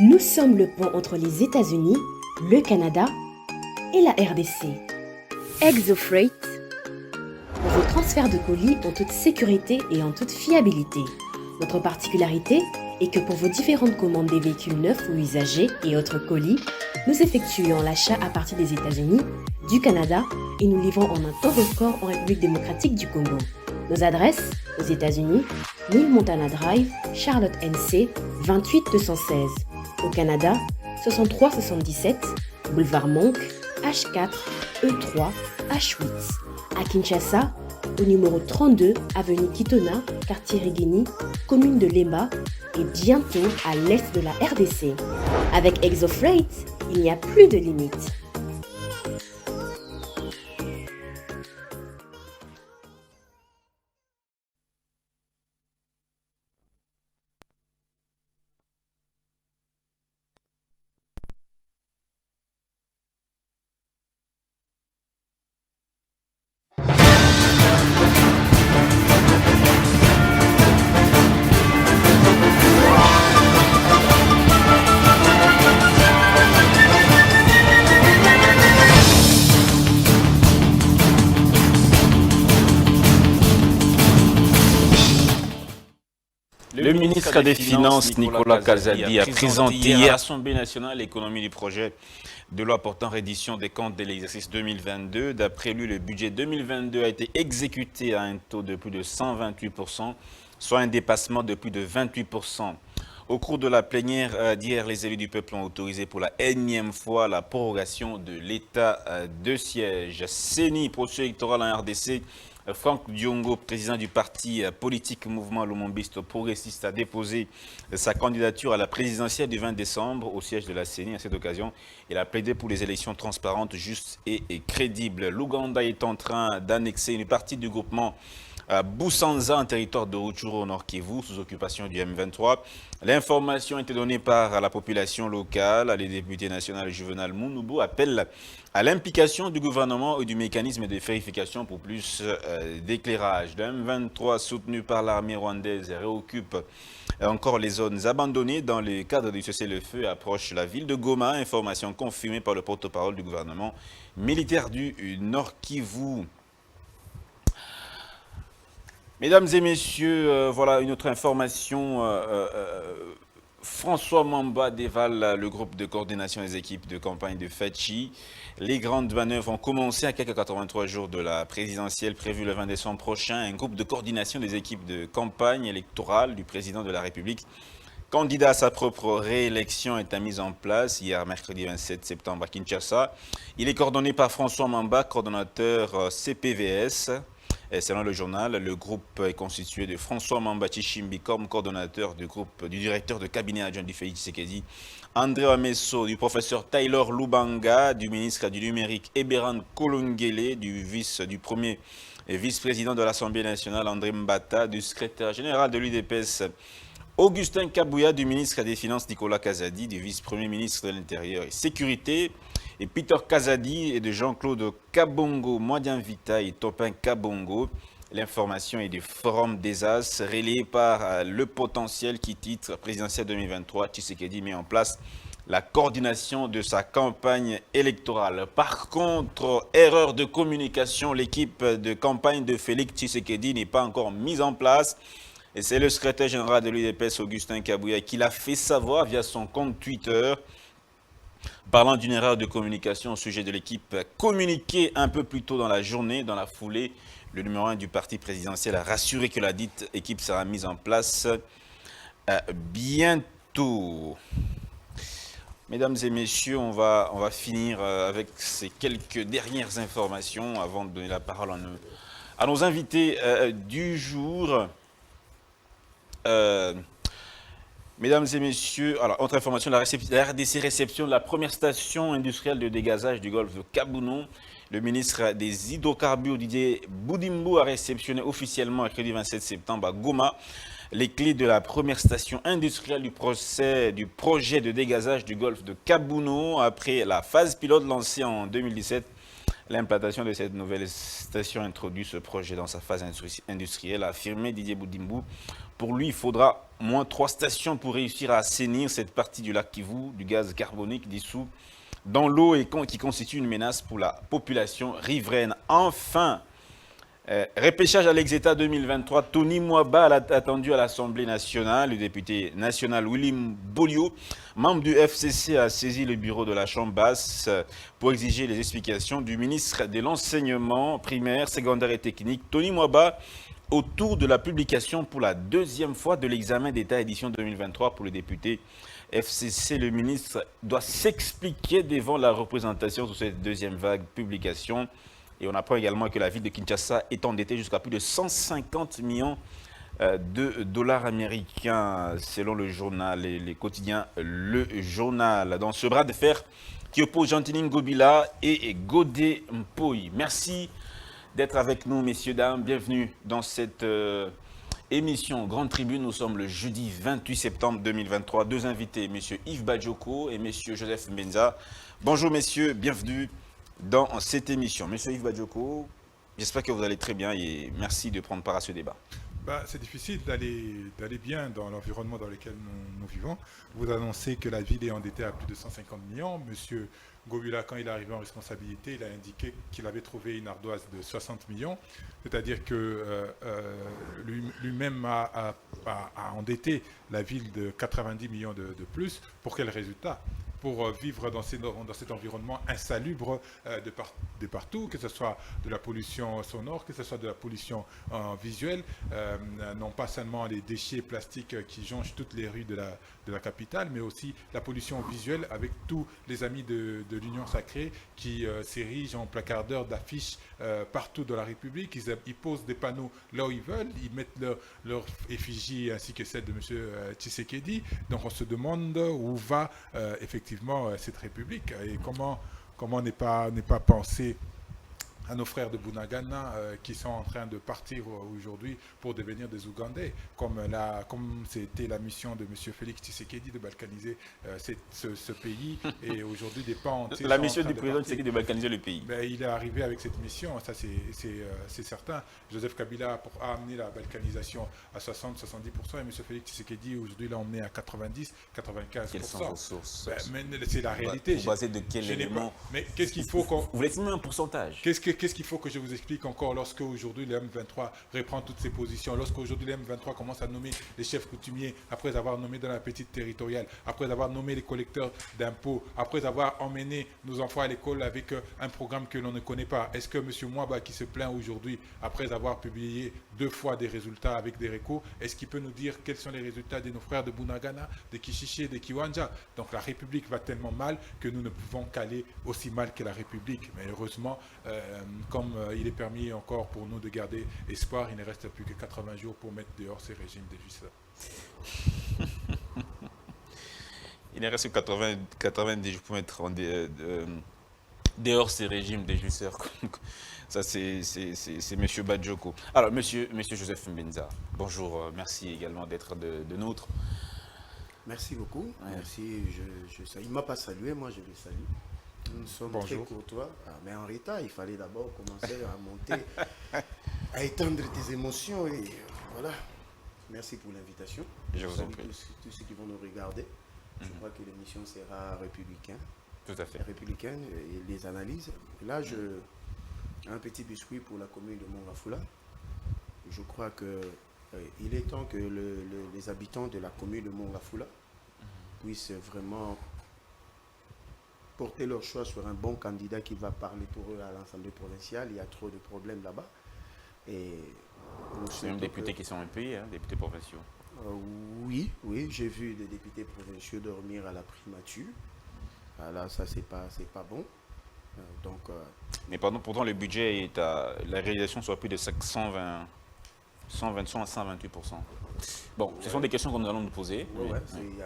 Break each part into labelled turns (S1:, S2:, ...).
S1: Nous sommes le pont entre les États-Unis, le Canada et la RDC. ExoFreight, pour vos transferts de colis en toute sécurité et en toute fiabilité. Notre particularité est que pour vos différentes commandes des véhicules neufs ou usagés et autres colis, nous effectuons l'achat à partir des États-Unis, du Canada et nous livrons en un temps record en République démocratique du Congo. Nos adresses, aux États-Unis, 1000 Montana Drive, Charlotte NC, 28216. Au Canada, 6377, Boulevard Monk, H4, E3, H8. À Kinshasa, au numéro 32, avenue Kitona, quartier Rigini, commune de Lemba et bientôt à l'est de la RDC. Avec ExoFreight, il n'y a plus de limites.
S2: Le ministre des Finances, Nicolas Kazadi, a présenté hier à l'Assemblée nationale l'économie du projet de loi portant reddition des comptes de l'exercice 2022. D'après lui, le budget 2022 a été exécuté à un taux de plus de 128%, soit un dépassement de plus de 28%. Au cours de la plénière d'hier, les élus du peuple ont autorisé pour la énième fois la prorogation de l'état de siège. CENI, processus électoral en RDC, Franck Diongo, président du parti politique Mouvement Lumumbiste Progressiste, a déposé sa candidature à la présidentielle du 20 décembre au siège de la CENI. À cette occasion, il a plaidé pour les élections transparentes, justes et crédibles. L'Ouganda est en train d'annexer une partie du groupement Boussanza, en territoire de Rutshuru au Nord Kivu, sous occupation du M23. L'information a été donnée par la population locale. Le député national Juvenal Munubu appelle à l'implication du gouvernement et du mécanisme de vérification pour plus d'éclairage. Le M23, soutenu par l'armée rwandaise, réoccupe encore les zones abandonnées dans le cadre du cessez-le-feu, approche la ville de Goma. Information confirmée par le porte-parole du gouvernement militaire du Nord Kivu. Mesdames et messieurs, voilà une autre information. François Mamba dévale le groupe de coordination des équipes de campagne de Fachi. Les grandes manœuvres ont commencé à quelques 83 jours de la présidentielle prévue le 20 décembre prochain. Un groupe de coordination des équipes de campagne électorale du président de la République, candidat à sa propre réélection, est mis en place hier mercredi 27 septembre à Kinshasa. Il est coordonné par François Mamba, coordonnateur CPVS. Et selon le journal, le groupe est constitué de François Mamba Chishimbi comme coordonnateur du groupe du directeur de cabinet adjoint du Félix Tshisekedi, André Amesso, du professeur Taylor Lubanga, du ministre du numérique Eberan Kolongele, du premier vice-président de l'Assemblée nationale André Mbata, du secrétaire général de l'UDPS Augustin Kabouya, du ministre des Finances Nicolas Kazadi, du vice-premier ministre de l'Intérieur et Sécurité, et Peter Kazadi et de Jean-Claude Kabongo, Mwadian Vita et Topin Kabongo. L'information est du Forum des As, relayé par Le Potentiel qui titre présidentielle 2023, Tshisekedi met en place la coordination de sa campagne électorale. Par contre, erreur de communication, l'équipe de campagne de Félix Tshisekedi n'est pas encore mise en place. Et c'est le secrétaire général de l'UDPS, Augustin Kabouya, qui l'a fait savoir via son compte Twitter, parlant d'une erreur de communication au sujet de l'équipe communiquée un peu plus tôt dans la journée. Dans la foulée, le numéro 1 du parti présidentiel a rassuré que la dite équipe sera mise en place bientôt. Mesdames et messieurs, on va finir avec ces quelques dernières informations avant de donner la parole à nos invités du jour. Mesdames et messieurs, alors, autre information, la RDC réception de la première station industrielle de dégazage du golfe de Kabounou. Le ministre des Hydrocarbures, Didier Boudimbo, a réceptionné officiellement mercredi 27 septembre à Goma les clés de la première station industrielle du projet de dégazage du golfe de Kabounou. Après la phase pilote lancée en 2017, L'implantation de cette nouvelle station introduit ce projet dans sa phase industrielle, a affirmé Didier Boudimbo. Pour lui, il faudra au moins 3 stations pour réussir à assainir cette partie du lac Kivu, du gaz carbonique dissous dans l'eau et qui constitue une menace pour la population riveraine. Enfin, repêchage à l'ex-État 2023, Tony Mwaba a attendu à l'Assemblée nationale. Le député national William Bolio, membre du FCC, a saisi le bureau de la Chambre basse pour exiger les explications du ministre de l'Enseignement primaire, secondaire et technique, Tony Mwaba, autour de la publication pour la 2e fois de l'examen d'État édition 2023 pour le député FCC. Le ministre doit s'expliquer devant la représentation sur cette 2e vague publication. Et on apprend également que la ville de Kinshasa est endettée jusqu'à plus de 150 millions de dollars américains, selon le journal et les quotidiens Le Journal. Dans ce bras de fer qui oppose Gentilini Ngobila et Godé Mpoyi. Merci d'être avec nous, messieurs, dames. Bienvenue dans cette émission Grande Tribune. Nous sommes le jeudi 28 septembre 2023. 2 invités, messieurs Yves Badjoko et messieurs Joseph Mbenza. Bonjour, messieurs, bienvenue dans cette émission. Monsieur Yves Badjoko, j'espère que vous allez très bien et merci de prendre part à ce débat.
S3: C'est difficile d'aller bien dans l'environnement dans lequel nous vivons. Vous annoncez que la ville est endettée à plus de 150 millions. Monsieur Ngobila, quand il est arrivé en responsabilité, il a indiqué qu'il avait trouvé une ardoise de 60 millions. C'est-à-dire que lui-même a endetté la ville de 90 millions de plus. Pour quel résultat ? Pour vivre dans cet environnement insalubre de partout, que ce soit de la pollution sonore, que ce soit de la pollution visuelle, non pas seulement les déchets plastiques qui jonchent toutes les rues de la capitale, mais aussi la pollution visuelle avec tous les amis de l'Union Sacrée qui s'érigent en placardeurs d'affiches partout dans la République. Ils posent des panneaux là où ils veulent, ils mettent leur effigie ainsi que celle de M. Tshisekedi. Donc on se demande où va effectivement cette République et comment ne pas penser à nos frères de Bunagana qui sont en train de partir aujourd'hui pour devenir des Ougandais, comme c'était la mission de M. Félix Tshisekedi de balkaniser ce pays et aujourd'hui des pans entiers.
S2: La mission du président Tshisekedi de balkaniser le pays.
S3: Il est arrivé avec cette mission, ça c'est certain. Joseph Kabila a amené la balkanisation à 60-70% et M. Félix Tshisekedi aujourd'hui l'a emmené à 90-95%.
S2: Quelles sont vos sources?
S3: Mais c'est la réalité.
S2: Vous basez de quel élément?
S3: Mais qu'est-ce qu'il faut qu'on...
S2: Vous voulez estimer un pourcentage?
S3: Qu'est-ce qu'il faut que je vous explique encore lorsque aujourd'hui le M23 reprend toutes ses positions, lorsque aujourd'hui le M23 commence à nommer les chefs coutumiers, après avoir nommé dans la petite territoriale, après avoir nommé les collecteurs d'impôts, après avoir emmené nos enfants à l'école avec un programme que l'on ne connaît pas. Est-ce que M. Mwaba qui se plaint aujourd'hui, après avoir publié 2 fois des résultats avec des récos, est-ce qu'il peut nous dire quels sont les résultats de nos frères de Bunagana, de Kishishi et de Kiwanja? Donc la République va tellement mal que nous ne pouvons qu'aller aussi mal que la République. Mais heureusement, comme il est permis encore pour nous de garder espoir, il ne reste plus que 80 jours pour mettre dehors ces régimes de justiciers.
S2: Il ne reste que 90 jours pour mettre dehors ces régimes de justiciers. Ça, c'est M. Badjoko. Alors, monsieur Joseph Mbenza, bonjour, merci également d'être de nôtre.
S4: Merci beaucoup. Ouais. Merci. Il ne m'a pas salué, moi je le salue. Nous sommes très courtois, mais en retard, il fallait d'abord commencer à monter, à étendre tes émotions. Et voilà. Merci pour l'invitation.
S2: Je vous en prie.
S4: Tous ceux qui vont nous regarder. Je crois que l'émission sera républicaine.
S2: Tout à fait.
S4: Républicaine et les analyses. Et là, un petit biscuit pour la commune de Mongafula. Je crois qu'il est temps que les habitants de la commune de Mongafula puissent vraiment porter leur choix sur un bon candidat qui va parler pour eux à l'Assemblée provinciale. Il y a trop de problèmes là-bas.
S2: C'est même des députés qui sont un pays, députés provinciaux.
S4: Oui, j'ai vu des députés provinciaux dormir à la primature. Là, ça, c'est pas bon.
S2: Mais pourtant, le budget est à la réalisation soit plus de 120 à 128%. Bon, ce sont des questions que nous allons nous poser.
S4: Il y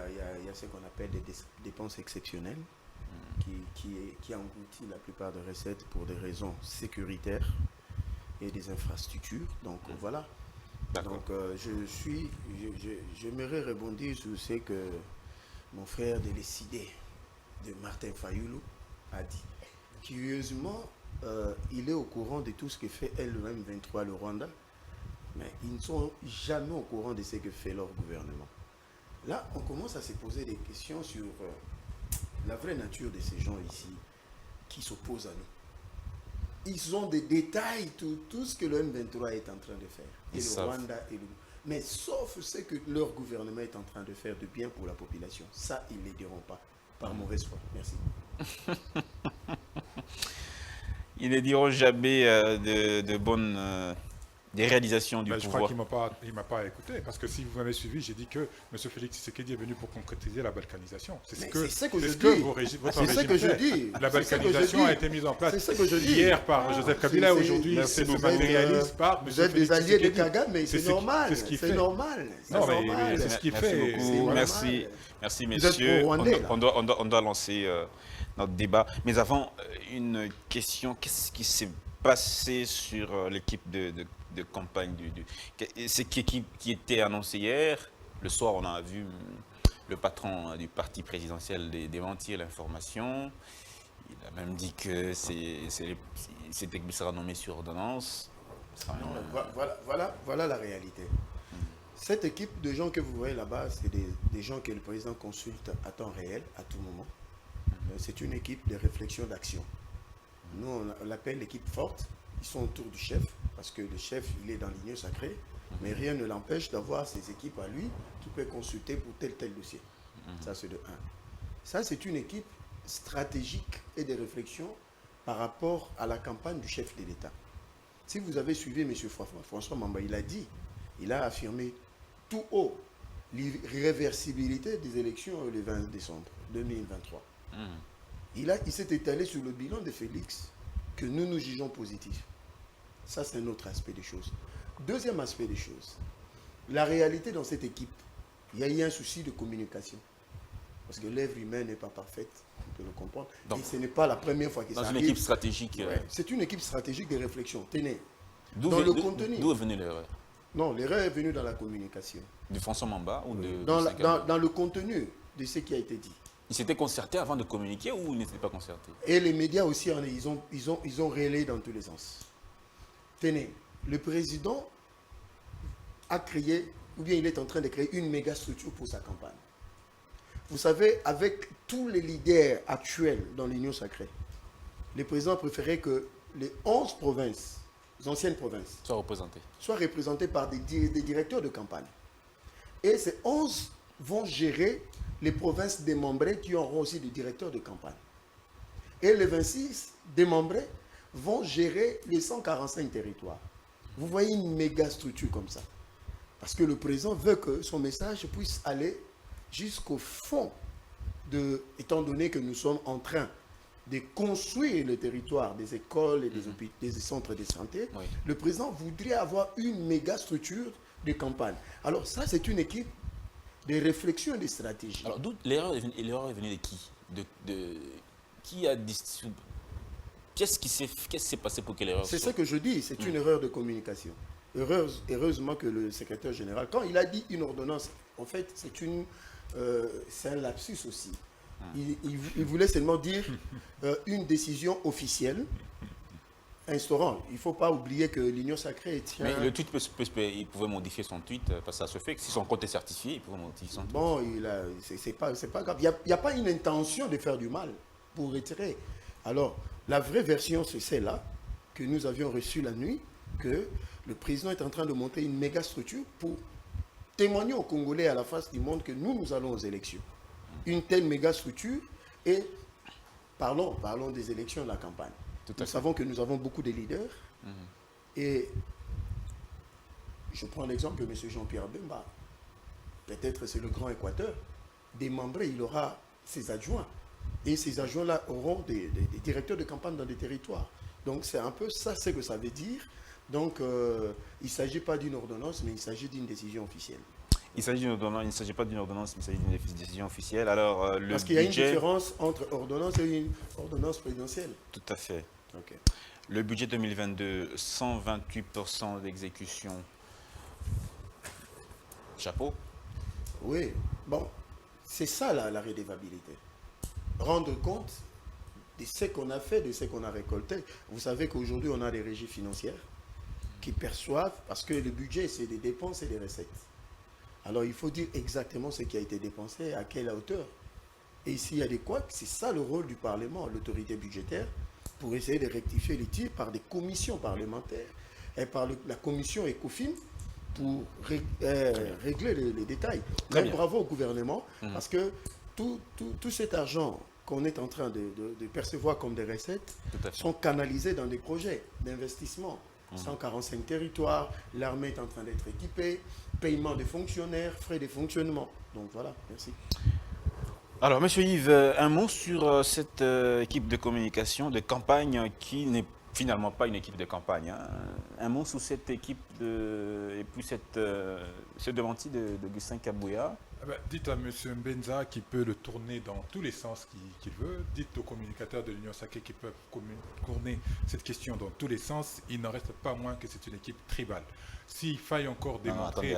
S4: a ce qu'on appelle des dépenses exceptionnelles qui engloutit la plupart des recettes pour des raisons sécuritaires et des infrastructures. Donc voilà. Donc j'aimerais rebondir sur ce que mon frère décidé de Martin Fayoulou a dit. Curieusement, il est au courant de tout ce que fait le M23, le Rwanda, mais ils ne sont jamais au courant de ce que fait leur gouvernement. Là, on commence à se poser des questions sur la vraie nature de ces gens ici qui s'opposent à nous. Ils ont des détails, tout ce que le M23 est en train de faire. Et le Rwanda et le... Mais sauf ce que leur gouvernement est en train de faire de bien pour la population. Ça, ils ne les diront pas. Par mauvaise foi. Merci.
S2: Ils ne diront jamais de bonnes des réalisations du
S3: Je
S2: pouvoir.
S3: crois qu'il ne m'a pas écouté, parce que si vous m'avez suivi, j'ai dit que M. Félix Tshisekedi est venu pour concrétiser la balkanisation. C'est ce que je dis. La balkanisation a été mise en place hier par Joseph Kabila, aujourd'hui c'est se matérialise par M. Félix Tshisekedi.
S4: Vous êtes des alliés de Kagame, mais c'est normal.
S3: C'est
S4: normal.
S3: Non, mais c'est ce qu'il fait.
S2: Merci, messieurs. On doit lancer notre débat. Mais avant, une question. Qu'est-ce qui s'est passé sur l'équipe de campagne c'est qui était annoncé hier? Le soir, on a vu le patron du parti présidentiel démentir l'information. Il a même dit que cette équipe sera nommée sur ordonnance.
S4: Voilà la réalité. Cette équipe de gens que vous voyez là-bas, c'est des gens que le président consulte à temps réel, à tout moment. C'est une équipe de réflexion, d'action. Nous, on l'appelle l'équipe forte. Ils sont autour du chef, parce que le chef, il est dans l'union sacrée, mais rien ne l'empêche d'avoir ses équipes à lui qui peut consulter pour tel dossier. Ça, c'est de 1. Ça, c'est une équipe stratégique et de réflexion par rapport à la campagne du chef de l'État. Si vous avez suivi M. François Mamba, il a affirmé tout haut l'irréversibilité des élections le 20 décembre 2023. Il s'est étalé sur le bilan de Félix que nous jugeons positif. Ça, c'est un autre aspect des choses. Deuxième aspect des choses, la réalité dans cette équipe, il y a eu un souci de communication. Parce que l'œuvre humaine n'est pas parfaite, on peut le comprendre. Donc, et ce n'est pas la première fois que ça arrive.
S2: Dans une équipe stratégique.
S4: C'est une équipe stratégique de réflexion. Tenez,
S2: dans le contenu. D'où est venue l'erreur?
S4: Non, l'erreur est venue dans la communication.
S2: De François Mamba ou
S4: dans le contenu de ce qui a été dit.
S2: Ils s'étaient concertés avant de communiquer ou ils n'étaient pas concertés?
S4: Et les médias aussi, ils ont relayé dans tous les sens. Tenez, le président a créé, ou bien il est en train de créer une méga structure pour sa campagne. Vous savez, avec tous les leaders actuels dans l'Union sacrée, le président préférait que les 11 provinces, les anciennes provinces, soient représentées par des directeurs de campagne. Et ces 11 vont gérer les provinces démembrées qui auront aussi des directeurs de campagne. Et les 26 démembrés vont gérer les 145 territoires. Vous voyez une méga structure comme ça. Parce que le président veut que son message puisse aller jusqu'au fond, étant donné que nous sommes en train de construire le territoire des écoles et des centres de santé, oui. Le président voudrait avoir une méga structure de campagne. Alors ça, c'est une équipe de réflexion et de stratégie.
S2: Alors l'erreur est venue de qui? Qui a distribué? Qu'est-ce qui s'est passé pour que l'erreur
S4: soit? C'est ce que je dis, c'est une erreur de communication. Heureusement que le secrétaire général, quand il a dit une ordonnance, en fait, c'est un lapsus aussi. Il voulait seulement dire une décision officielle instaurant. Il ne faut pas oublier que l'Union sacrée tient...
S2: Mais le tweet, il pouvait modifier son tweet, parce que ça se fait que si son compte est certifié, il pouvait modifier son tweet.
S4: Bon, c'est pas grave. Il n'y a pas une intention de faire du mal pour retirer. Alors, la vraie version, c'est celle-là que nous avions reçue la nuit, que le président est en train de monter une méga structure pour témoigner aux Congolais à la face du monde que nous allons aux élections. Une telle méga structure et parlons des élections de la campagne. Nous savons que nous avons beaucoup de leaders et je prends l'exemple de M. Jean-Pierre Bemba. Peut-être c'est le Grand Équateur. Démembré, il aura ses adjoints. Et ces adjoints-là auront des directeurs de campagne dans des territoires. Donc c'est un peu ça, c'est ce que ça veut dire. Donc il ne s'agit pas d'une ordonnance, mais il s'agit d'une décision officielle.
S2: Il ne s'agit pas d'une ordonnance, mais il s'agit d'une décision officielle. Alors,
S4: parce qu'il y a une différence entre ordonnance et une ordonnance présidentielle.
S2: Tout à fait.
S4: Okay.
S2: Le budget 2022, 128% d'exécution. Chapeau.
S4: Oui, bon, c'est ça la redevabilité. Rendre compte ce qu'on a fait, de ce qu'on a récolté. Vous savez qu'aujourd'hui, on a des régies financières qui perçoivent, parce que le budget, c'est des dépenses et des recettes. Alors, il faut dire exactement ce qui a été dépensé, à quelle hauteur. Et s'il y a des couacs, c'est ça le rôle du Parlement, l'autorité budgétaire, pour essayer de rectifier les tirs par des commissions parlementaires et par la commission ECOFIN pour régler les détails. Donc, bravo au gouvernement, parce que tout cet argent qu'on est en train de percevoir comme des recettes sont canalisés dans des projets d'investissement. 145 territoires, l'armée est en train d'être équipée, paiement des fonctionnaires, frais de fonctionnement. Donc voilà, merci.
S2: Alors, Monsieur Yves, un mot sur cette équipe de communication, de campagne, qui n'est finalement pas une équipe de campagne. Hein. Un mot sur cette équipe et puis ce démenti d'Augustin Kabouya.
S3: Dites à M. Mbenza qu'il peut le tourner dans tous les sens qu'il veut. Dites aux communicateurs de l'Union Sacrée qu'ils peuvent tourner cette question dans tous les sens. Il n'en reste pas moins que c'est une équipe tribale. S'il faille encore démontrer,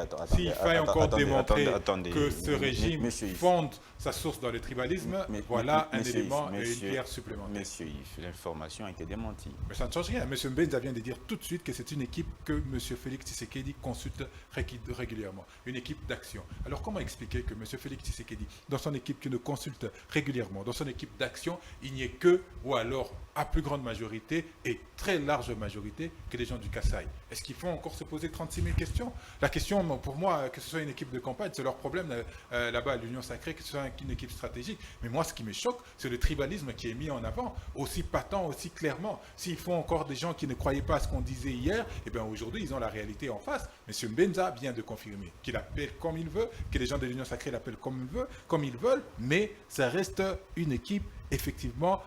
S3: que ce régime fonde sa source dans le tribalisme, voilà un élément et une pierre supplémentaire.
S2: Monsieur Yves, l'information a été démentie.
S3: Mais ça ne change rien. M. Mbenza vient de dire tout de suite que c'est une équipe que M. Félix Tshisekedi consulte régulièrement. Une équipe d'action. Alors comment expliquer que M. Félix Tshisekedi, dans son équipe qui le consulte régulièrement, dans son équipe d'action, il n'y ait que, ou alors à plus grande majorité et très large majorité, que les gens du Kasaï? Est-ce qu'il faut encore se poser 36 000 questions? La question, pour moi, que ce soit une équipe de campagne, c'est leur problème là-bas à l'Union Sacrée, que ce soit une équipe stratégique. Mais moi, ce qui me choque, c'est le tribalisme qui est mis en avant, aussi patent, aussi clairement. S'il faut encore des gens qui ne croyaient pas à ce qu'on disait hier, eh bien aujourd'hui, ils ont la réalité en face. M. Mbenza vient de confirmer qu'il appelle comme il veut, que les gens de l'Union Sacrée l'appellent comme ils veulent, mais ça reste une équipe effectivement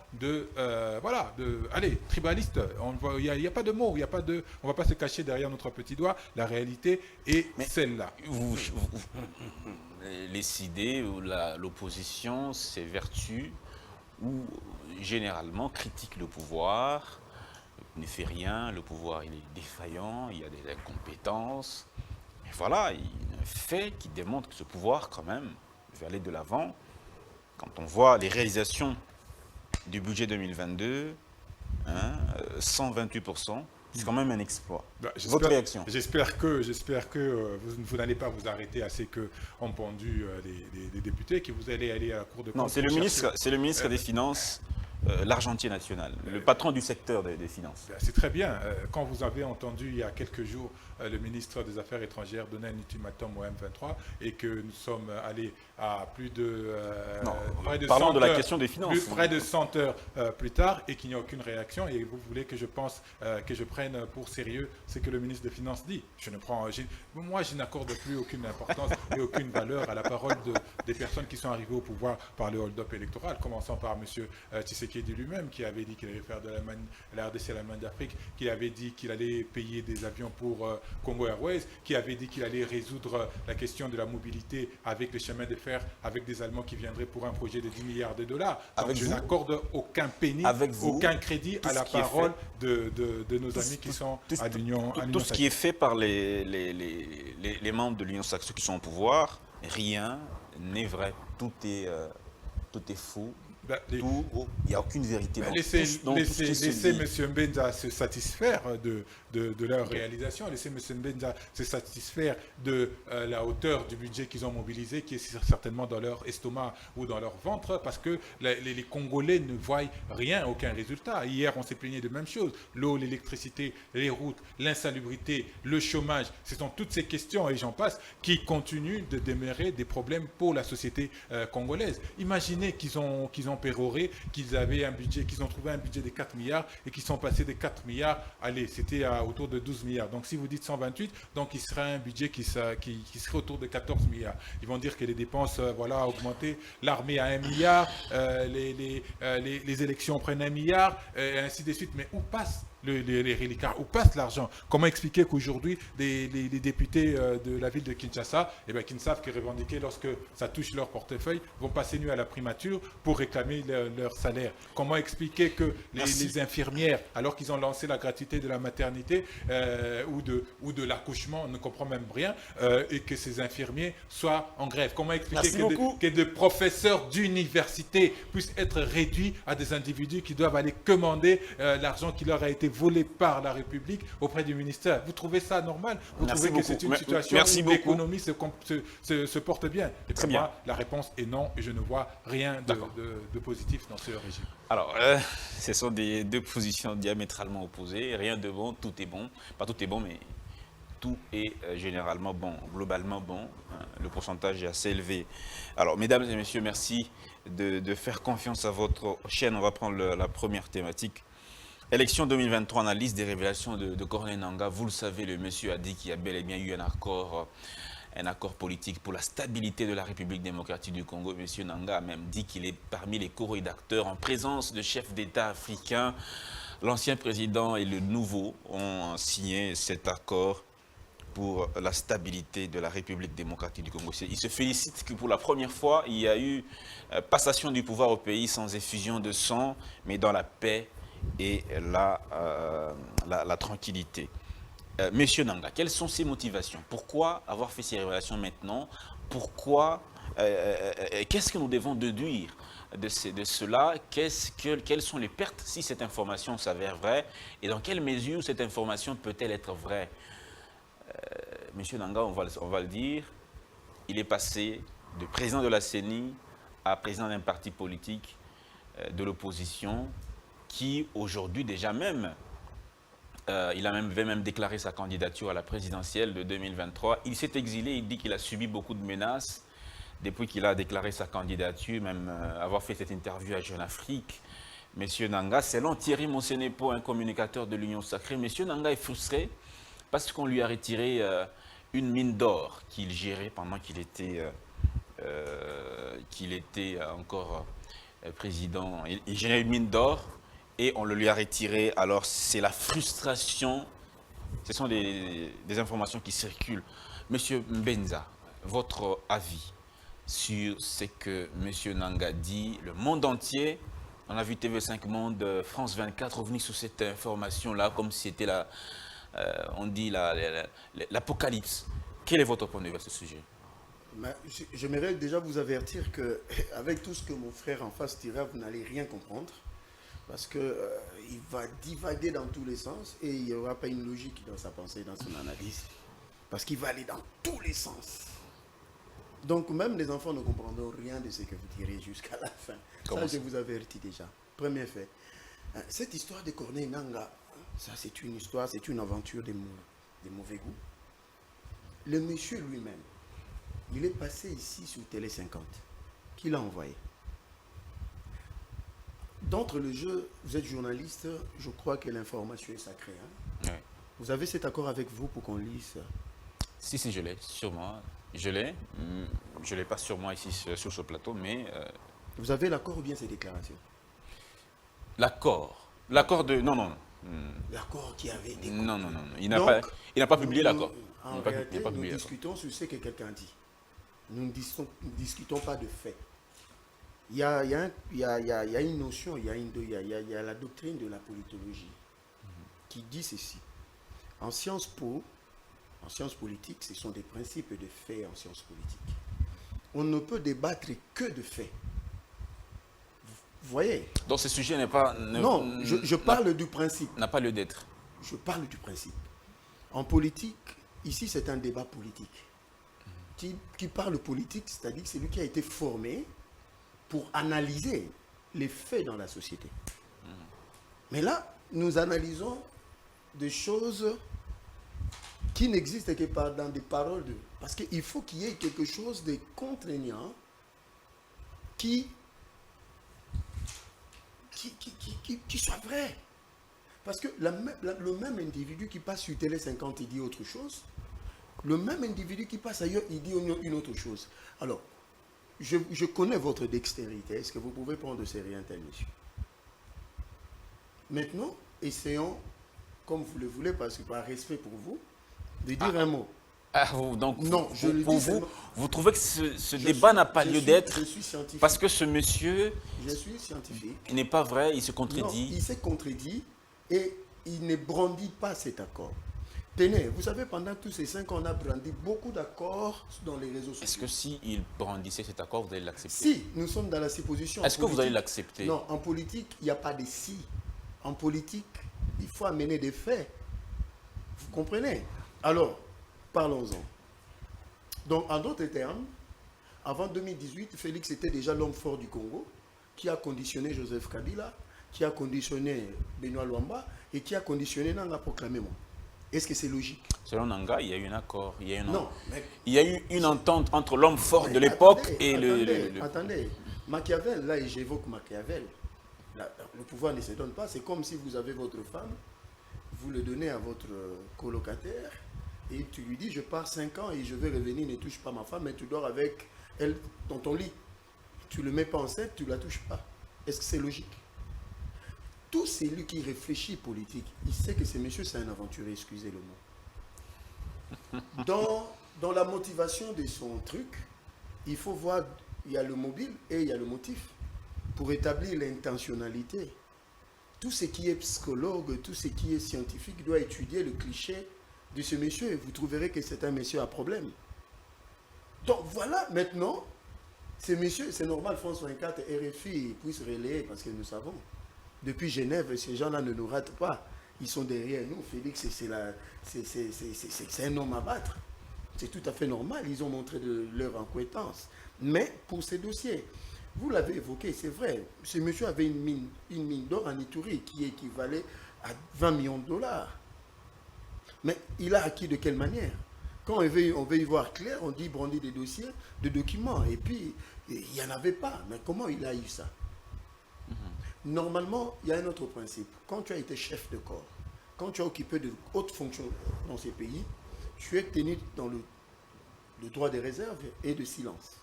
S3: tribaliste. Il n'y a pas de mots, on ne va pas se cacher derrière notre petit doigt. La réalité est celle-là.
S2: Les idées ou l'opposition s'évertue ou généralement critique le pouvoir, ne fait rien, le pouvoir il est défaillant, il y a des incompétences. Et voilà, il y a un fait qui démontre que ce pouvoir quand même veut aller de l'avant. Quand on voit les réalisations du budget 2022, 128%, c'est quand même un exploit. Votre réaction?
S3: J'espère que vous n'allez pas vous arrêter à ce qu'ont pendu les députés, que vous allez aller à la Cour de comptes.
S2: Non, c'est le ministre des Finances, l'argentier national, le patron du secteur des finances.
S3: C'est très bien. Quand vous avez entendu il y a quelques jours le ministre des Affaires étrangères donner un ultimatum au M23 et que nous sommes allés à plus de...
S2: parlons de la question des finances.
S3: Près de 100 heures plus tard et qu'il n'y a aucune réaction et vous voulez que je prenne pour sérieux ce que le ministre des Finances dit. Moi, je n'accorde plus aucune importance et aucune valeur à la parole des personnes qui sont arrivées au pouvoir par le hold-up électoral, commençant par M. Tshisekedi lui-même qui avait dit qu'il allait faire de la RDC à l'Allemagne d'Afrique, qui avait dit qu'il allait payer des avions pour Congo Airways, qui avait dit qu'il allait résoudre la question de la mobilité avec les chemins de fer, avec des Allemands qui viendraient pour un projet de 10 milliards de dollars. Donc je n'accorde aucun penny, aucun crédit à la parole de nos amis qui sont à l'Union Sacrée.
S2: Tout ce qui est fait par les membres de l'Union Sacrée qui sont au pouvoir, rien n'est vrai. Tout est faux. Il n'y a aucune vérité.
S3: Laissez M. Mbenza se satisfaire de leur réalisation. Laissez M. Mbenza se satisfaire de la hauteur du budget qu'ils ont mobilisé, qui est certainement dans leur estomac ou dans leur ventre, parce que les Congolais ne voient rien, aucun résultat. Hier, on s'est plaigné de même chose. L'eau, l'électricité, les routes, l'insalubrité, le chômage, ce sont toutes ces questions, et j'en passe, qui continuent de demeurer des problèmes pour la société congolaise. Imaginez qu'ils ont péroré, qu'ils ont trouvé un budget de 4 milliards et qu'ils sont passés de 4 milliards, c'était autour de 12 milliards. Donc si vous dites 128, donc il sera un budget qui serait autour de 14 milliards. Ils vont dire que les dépenses ont augmenté, l'armée à 1 milliard, les élections prennent 1 milliard, et ainsi de suite. Mais où passe les reliquats? Où passe l'argent? Comment expliquer qu'aujourd'hui, les députés de la ville de Kinshasa, qui ne savent que revendiquer lorsque ça touche leur portefeuille, vont passer nuit à la primature pour réclamer leur salaire? Comment expliquer que les infirmières, alors qu'ils ont lancé la gratuité de la maternité ou de l'accouchement, on ne comprend même rien, et que ces infirmiers soient en grève? Comment expliquer que des professeurs d'université puissent être réduits à des individus qui doivent aller commander l'argent qui leur a été volé par la République auprès du ministère? Vous trouvez ça normal? Vous trouvez que c'est une situation où l'économie se porte bien? Et pour moi, la réponse est non, et je ne vois rien de positif dans ce régime.
S2: Alors, ce sont deux positions diamétralement opposées. Rien de bon, tout est bon. Pas tout est bon, mais tout est généralement bon, globalement bon. Le pourcentage est assez élevé. Alors, mesdames et messieurs, merci de faire confiance à votre chaîne. On va prendre la première thématique. Élection 2023, analyse des révélations de Corneille Nangaa. Vous le savez, le monsieur a dit qu'il y a bel et bien eu un accord politique pour la stabilité de la République démocratique du Congo. Monsieur Nangaa a même dit qu'il est parmi les co-rédacteurs en présence de chefs d'État africains. L'ancien président et le nouveau ont signé cet accord pour la stabilité de la République démocratique du Congo. Il se félicite que pour la première fois, il y a eu passation du pouvoir au pays sans effusion de sang, mais dans la paix et la tranquillité. Monsieur Nangaa, quelles sont ses motivations? Pourquoi avoir fait ces révélations maintenant? Pourquoi qu'est-ce que nous devons déduire de cela? Quelles sont les pertes si cette information s'avère vraie? Et dans quelle mesure cette information peut-elle être vraie? Monsieur Nangaa, on va le dire, il est passé de président de la CENI à président d'un parti politique de l'opposition qui aujourd'hui déjà même, il avait même déclaré sa candidature à la présidentielle de 2023. Il s'est exilé, il dit qu'il a subi beaucoup de menaces depuis qu'il a déclaré sa candidature, même avoir fait cette interview à Jeune Afrique. Monsieur Nangaa, selon Thierry Monsenepo, un communicateur de l'Union Sacrée, Monsieur Nangaa est frustré parce qu'on lui a retiré une mine d'or qu'il gérait pendant qu'il était encore président. Il gérait une mine d'or et on le lui a retiré. Alors c'est la frustration. Ce sont des informations qui circulent. Monsieur Mbenza, votre avis sur ce que Monsieur Nangaa dit? Le monde entier, on a vu TV5 Monde, France 24 revenir sur cette information-là comme si c'était on dit l'apocalypse. Quel est votre point de vue à ce sujet?
S4: J'aimerais déjà vous avertir qu'avec tout ce que mon frère en face dira, vous n'allez rien comprendre. Parce qu'il va divaguer dans tous les sens et il n'y aura pas une logique dans sa pensée, dans son analyse. Parce qu'il va aller dans tous les sens. Donc même les enfants ne comprendront rien de ce que vous direz jusqu'à la fin. Ça, je vous avertis déjà. Premier fait. Cette histoire de Corneille Nangaa, ça c'est une histoire, c'est une aventure de mauvais goût. Le monsieur lui-même, il est passé ici sur Télé 50. Qui l'a envoyé? D'entre le jeu, vous êtes journaliste, je crois que l'information est sacrée. Hein?
S2: Oui.
S4: Vous avez cet accord avec vous pour qu'on lise?
S2: Si, je l'ai, sur moi. Je l'ai. Je ne l'ai pas sur moi ici, sur ce plateau, mais...
S4: Vous avez l'accord ou bien ces déclarations?
S2: L'accord. L'accord de... Non.
S4: L'accord qui avait été...
S2: Non. Il n'a pas publié l'accord.
S4: En réalité, nous discutons sur ce que quelqu'un dit. Nous ne discutons pas de faits. Il y a une notion, il y a la doctrine de la politologie qui dit ceci. En sciences politiques, ce sont des principes de faits en sciences politiques. On ne peut débattre que de faits. Vous voyez?
S2: Donc ce sujet n'est pas...
S4: Non, je parle du principe.
S2: N'a pas lieu d'être.
S4: Je parle du principe. En politique, ici c'est un débat politique. Qui parle politique, c'est-à-dire celui qui a été formé pour analyser les faits dans la société. Mais là, nous analysons des choses qui n'existent que dans des paroles. Parce qu'il faut qu'il y ait quelque chose de contraignant qui soit vrai. Parce que le même individu qui passe sur Télé 50, il dit autre chose. Le même individu qui passe ailleurs, il dit une autre chose. Alors, je connais votre dextérité. Est-ce que vous pouvez prendre de sérieux un tel monsieur? Maintenant, essayons comme vous le voulez, parce que par respect pour vous, de dire un mot.
S2: Donc,
S4: non, je le
S2: pour
S4: dis
S2: vous,
S4: seulement.
S2: vous trouvez que ce débat n'a pas lieu d'être
S4: Je suis scientifique.
S2: parce que ce monsieur
S4: Je suis scientifique.
S2: il n'est pas vrai, il se
S4: Non,
S2: contredit.
S4: il s'est contredit et il ne brandit pas cet accord. Tenez, vous savez, pendant tous ces 5 ans, on a brandi beaucoup d'accords dans les réseaux sociaux.
S2: Est-ce que s'il brandissait cet accord, vous allez l'accepter?
S4: Si, nous sommes dans la supposition.
S2: Est-ce que vous allez l'accepter?
S4: Non, en politique, il n'y a pas de si. En politique, il faut amener des faits. Vous comprenez? Alors, parlons-en. Donc, en d'autres termes, avant 2018, Félix était déjà l'homme fort du Congo, qui a conditionné Joseph Kabila, qui a conditionné Benoît Luamba et qui a conditionné Nanga proclamément. Est-ce que c'est logique?
S2: Selon Nanga, il y a eu un accord.
S4: Non, mais
S2: il y a eu une entente entre l'homme fort de l'époque et
S4: Attendez, Machiavel, là, et j'évoque Machiavel, le pouvoir ne se donne pas. C'est comme si vous avez votre femme, vous le donnez à votre colocataire, et tu lui dis, je pars 5 ans et je vais revenir, ne touche pas ma femme, mais tu dors avec elle dans ton lit. Tu ne le mets pas enceinte, tu ne la touches pas. Est-ce que c'est logique? Tout celui qui réfléchit politique, il sait que ce monsieur, c'est un aventurier, excusez le mot. Dans la motivation de son truc, il faut voir, il y a le mobile et il y a le motif pour établir l'intentionnalité. Tout ce qui est psychologue, tout ce qui est scientifique doit étudier le cliché de ce monsieur et vous trouverez que c'est un monsieur à problème. Donc voilà, maintenant, ce monsieur, c'est normal, France 24, RFI puisse relayer parce que nous savons. Depuis Genève, ces gens-là ne nous ratent pas. Ils sont derrière nous. Félix, c'est un homme à battre. C'est tout à fait normal. Ils ont montré de leur incompétence. Mais pour ces dossiers, vous l'avez évoqué, c'est vrai. Ce monsieur avait une mine d'or en Ituri qui équivalait à 20 millions de dollars. Mais il a acquis de quelle manière? Quand on veut y voir clair, on dit brandir des dossiers, des documents. Et puis, il n'y en avait pas. Mais comment il a eu ça? Normalement, il y a un autre principe. Quand tu as été chef de corps, quand tu as occupé de hautes fonctions dans ces pays, tu es tenu dans le droit de réserve et de silence.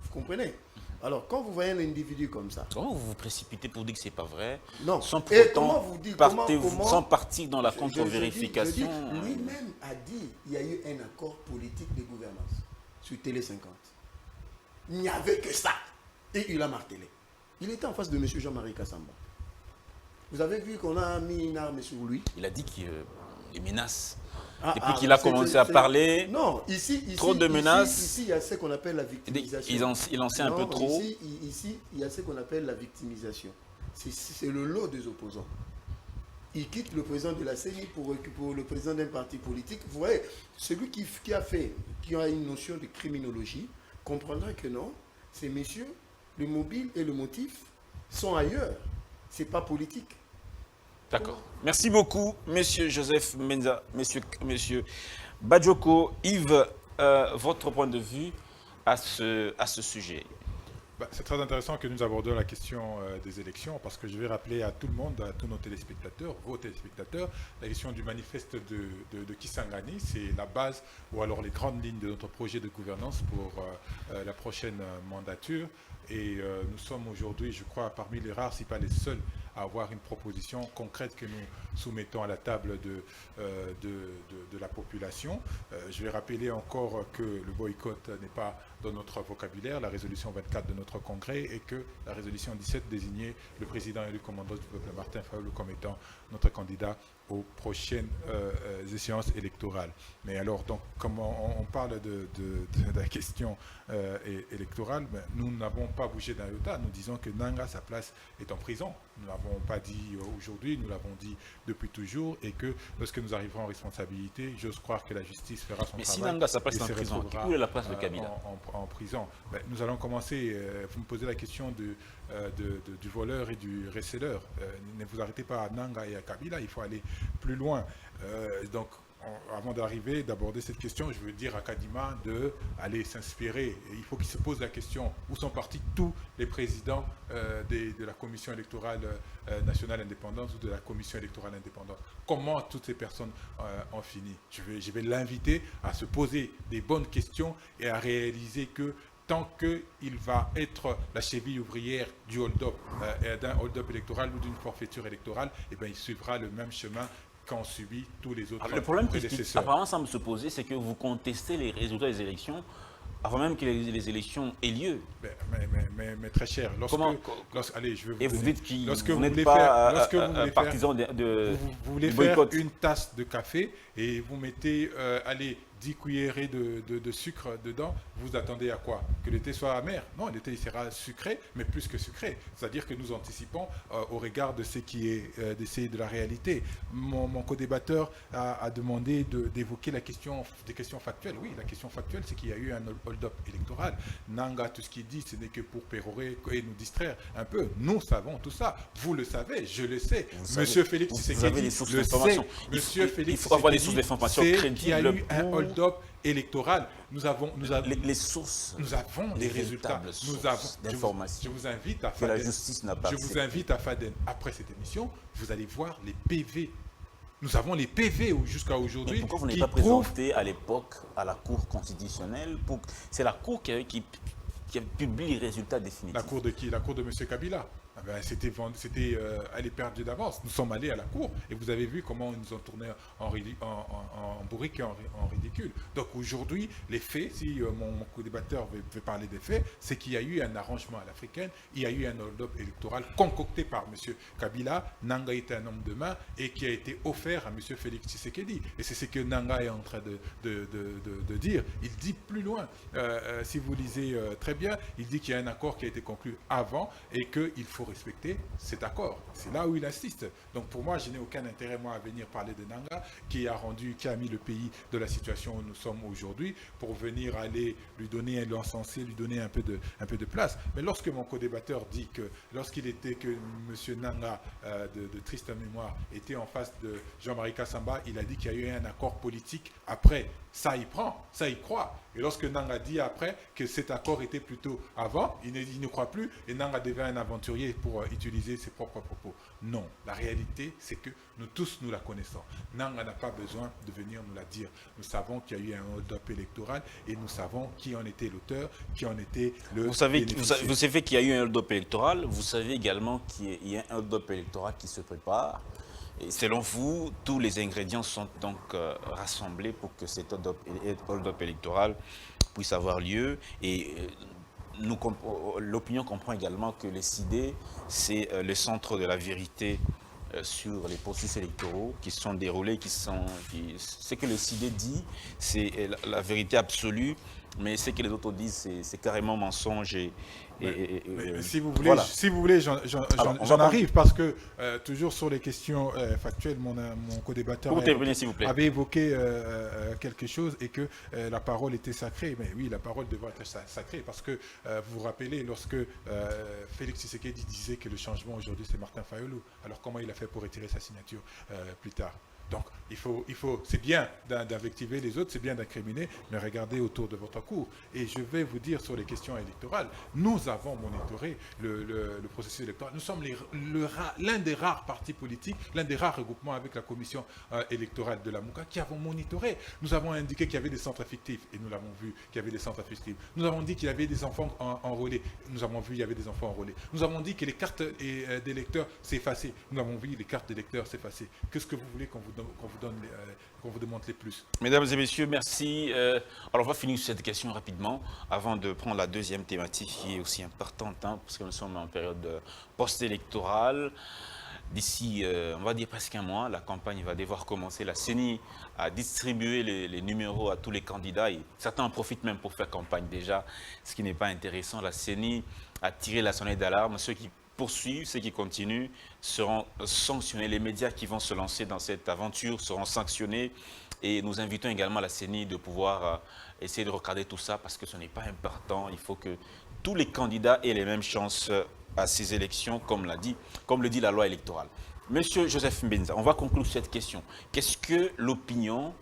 S4: Vous comprenez? Alors, quand vous voyez un individu comme ça...
S2: Comment vous vous précipitez pour dire que ce n'est pas vrai?
S4: Non.
S2: Sans pour
S4: Et
S2: autant
S4: comment vous dites,
S2: sans partir dans la contre-vérification.
S4: Lui-même a dit qu'il y a eu un accord politique de gouvernance sur Télé 50. Il n'y avait que ça. Et il a martelé. Il était en face de M. Jean-Marie Kassamba. Vous avez vu qu'on a mis une arme sur lui.
S2: Il a dit qu'il menace. Depuis qu'il a commencé à parler,
S4: non,
S2: trop de menaces.
S4: Ici, il y a ce qu'on appelle la victimisation.
S2: Il en sait un peu trop.
S4: Ici, il y a ce qu'on appelle la victimisation. C'est le lot des opposants. Il quitte le président de la CENI pour le président d'un parti politique. Vous voyez, celui qui a une notion de criminologie, comprendra que non, ces messieurs, le mobile et le motif sont ailleurs. Ce n'est pas politique.
S2: D'accord. Merci beaucoup, monsieur Joseph Menza, monsieur Badioko. Yves, votre point de vue à ce sujet?
S3: C'est très intéressant que nous abordions la question des élections parce que je vais rappeler à tout le monde, à tous nos téléspectateurs, vos téléspectateurs, la question du manifeste de Kisangani, c'est la base ou alors les grandes lignes de notre projet de gouvernance pour la prochaine mandature. Et nous sommes aujourd'hui, je crois, parmi les rares, si pas les seuls, à avoir une proposition concrète que nous soumettons à la table de la population. Je vais rappeler encore que le boycott n'est pas dans notre vocabulaire, la résolution 24 de notre congrès, et que la résolution 17 désignait le président élu commandant du peuple Martin Fayulu comme étant notre candidat aux prochaines échéances électorales. Mais alors, donc, comme on parle de la question électorale, ben, nous n'avons pas bougé d'un iota. Nous disons que Nanga, sa place est en prison. Nous ne l'avons pas dit aujourd'hui, nous l'avons dit depuis toujours, et que lorsque nous arriverons en responsabilité, j'ose croire que la justice fera son travail.
S2: Mais si Nanga, sa place est en prison, où est la place de Kabila
S3: en prison. Ben, nous allons commencer, vous me posez la question du voleur et du receleur. Ne vous arrêtez pas à Nanga et à Kabila, il faut aller plus loin. Donc, avant d'aborder cette question, je veux dire à Kadima d'aller s'inspirer. Et il faut qu'il se pose la question, où sont partis tous les présidents de la commission électorale nationale indépendante ou de la commission électorale indépendante? Comment toutes ces personnes ont fini? Je vais l'inviter à se poser des bonnes questions et à réaliser que tant qu'il va être la cheville ouvrière du hold-up, d'un hold-up électoral ou d'une forfaiture électorale, eh bien, il suivra le même chemin qu'ont subi tous les autres
S2: Le problème qui
S3: prédécesseurs.
S2: apparemment semble se poser, c'est que vous contestez les résultats des élections avant même que les élections aient lieu.
S3: Mais très cher, allez, je vais vous
S2: Et vous
S3: donner-
S2: dites que
S3: lorsque
S2: vous
S3: vous
S2: n'êtes
S3: voulez
S2: pas
S3: lorsque vous voulez
S2: partisan
S3: vous voulez
S2: du
S3: faire
S2: boycott.
S3: une tasse de café et vous mettez, allez, 10 cuillerées de sucre dedans, vous attendez à quoi? Que le thé soit amer? Non, le thé il sera sucré, mais plus que sucré. C'est-à-dire que nous anticipons au regard de ce qui est de la réalité. Mon co-débatteur a demandé d'évoquer des questions factuelles. Oui, la question factuelle, c'est qu'il y a eu un hold-up électoral. Nanga, tout ce qu'il dit, ce n'est que pour pérorer et nous distraire un peu. Nous savons tout ça. Vous le savez, je le sais. Monsieur Félix
S2: vous avez les sources d'information. Il faut avoir des sources d'information crédibles.
S3: Il y a eu un hold-up électoral. Nous avons
S2: les sources.
S3: Nous avons les résultats. Nous avons
S2: d'informations.
S3: Je vous invite à
S2: que la
S3: Faden.
S2: justice n'a pas.
S3: Je vous invite à Faden. Après cette émission, vous allez voir les PV. Nous avons les PV jusqu'à aujourd'hui.
S2: Pourquoi vous n'avez pas présenté à l'époque à la Cour constitutionnelle? C'est la Cour qui publie les résultats définitifs.
S3: La Cour de qui? La Cour de M. Kabila. Ah ben, elle est perdue d'avance. Nous sommes allés à la Cour et vous avez vu comment ils nous ont tourné en bourrique et en ridicule. Donc aujourd'hui, les faits, si mon co-débatteur veut parler des faits, c'est qu'il y a eu un arrangement à l'africaine, il y a eu un hold-up électoral concocté par M. Kabila. Nanga était un homme de main et qui a été offert à M. Félix Tshisekedi. Et c'est ce que Nanga est en train de dire. Il dit plus loin, si vous lisez très bien, il dit qu'il y a un accord qui a été conclu avant et qu'il faut respecter cet accord. C'est là où il insiste. Donc pour moi, je n'ai aucun intérêt moi à venir parler de Nanga qui a mis le pays de la situation où nous sommes aujourd'hui pour venir aller lui donner l'encensé, lui donner un peu de place. Mais lorsque mon co-débatteur dit que M. Nanga de triste mémoire était en face de Jean-Marie Kassamba, il a dit qu'il y a eu un accord politique après. Ça y prend, ça y croit. Et lorsque Nanga dit après que cet accord était plutôt avant, il ne croit plus et Nanga devient un aventurier pour utiliser ses propres propos. Non, la réalité, c'est que nous tous, nous la connaissons. Nanga n'a pas besoin de venir nous la dire. Nous savons qu'il y a eu un hold-up électoral et nous savons qui en était l'auteur, qui en était le
S2: vous savez qu'il y a eu un hold-up électoral, vous savez également qu'il y a un hold-up électoral qui se prépare. Et selon vous, tous les ingrédients sont donc rassemblés pour que cet hold-up électoral puisse avoir lieu. Et l'opinion comprend également que les CIDE, c'est le centre de la vérité sur les processus électoraux qui se sont déroulés, ce que le CIDE dit, c'est la vérité absolue, mais ce que les autres disent, c'est carrément mensonge.
S3: Si vous voulez,
S2: voilà.
S3: j'en arrive parce que toujours sur les questions factuelles, mon co-débatteur avait évoqué quelque chose et que la parole était sacrée. Mais oui, la parole devrait être sacrée parce que vous vous rappelez lorsque Félix Tshisekedi disait que le changement aujourd'hui c'est Martin Fayulu. Alors comment il a fait pour retirer sa signature plus tard? Donc, c'est bien d'invectiver les autres, c'est bien d'incriminer, mais regardez autour de votre cour. Et je vais vous dire sur les questions électorales, nous avons monitoré le processus électoral. Nous sommes l'un des rares partis politiques, l'un des rares regroupements avec la commission électorale de la MOUCA qui avons monitoré. Nous avons indiqué qu'il y avait des centres fictifs, et nous l'avons vu qu'il y avait des centres fictifs. Nous avons dit qu'il y avait des enfants enrôlés. Nous avons vu qu'il y avait des enfants enrôlés. Nous avons dit que les cartes d'électeurs s'effaçaient. Nous avons vu les cartes d'électeurs s'effacer. Qu'est-ce que vous voulez qu'on vous demande les plus?
S2: Mesdames et messieurs, merci. Alors, on va finir cette question rapidement avant de prendre la deuxième thématique qui est aussi importante, parce que nous sommes en période post-électorale. D'ici, on va dire presque un mois, la campagne va devoir commencer. La CENI a distribué les numéros à tous les candidats et certains en profitent même pour faire campagne déjà, ce qui n'est pas intéressant. La CENI a tiré la sonnette d'alarme. Ceux qui poursuivent, ceux qui continuent seront sanctionnés. Les médias qui vont se lancer dans cette aventure seront sanctionnés. Et nous invitons également la CENI de pouvoir essayer de regarder tout ça parce que ce n'est pas important. Il faut que tous les candidats aient les mêmes chances à ces élections, comme le dit la loi électorale. Monsieur Joseph Mbenza, on va conclure cette question. Qu'est-ce que l'opinion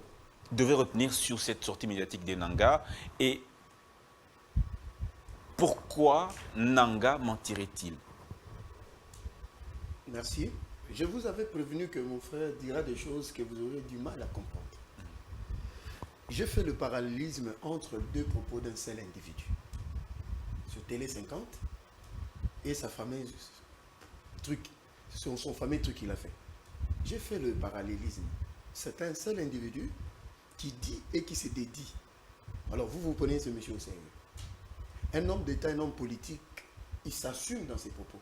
S2: devait retenir sur cette sortie médiatique de Nanga et pourquoi Nanga mentirait-il?
S4: Merci. Je vous avais prévenu que mon frère dira des choses que vous aurez du mal à comprendre. Je fais le parallélisme entre deux propos d'un seul individu. Sur Télé 50 et sa fameuse truc, son fameux truc qu'il a fait. j'ai fait le parallélisme. C'est un seul individu qui dit et qui se dédie. Alors vous prenez ce monsieur au sérieux. Un homme d'État, un homme politique, il s'assume dans ses propos.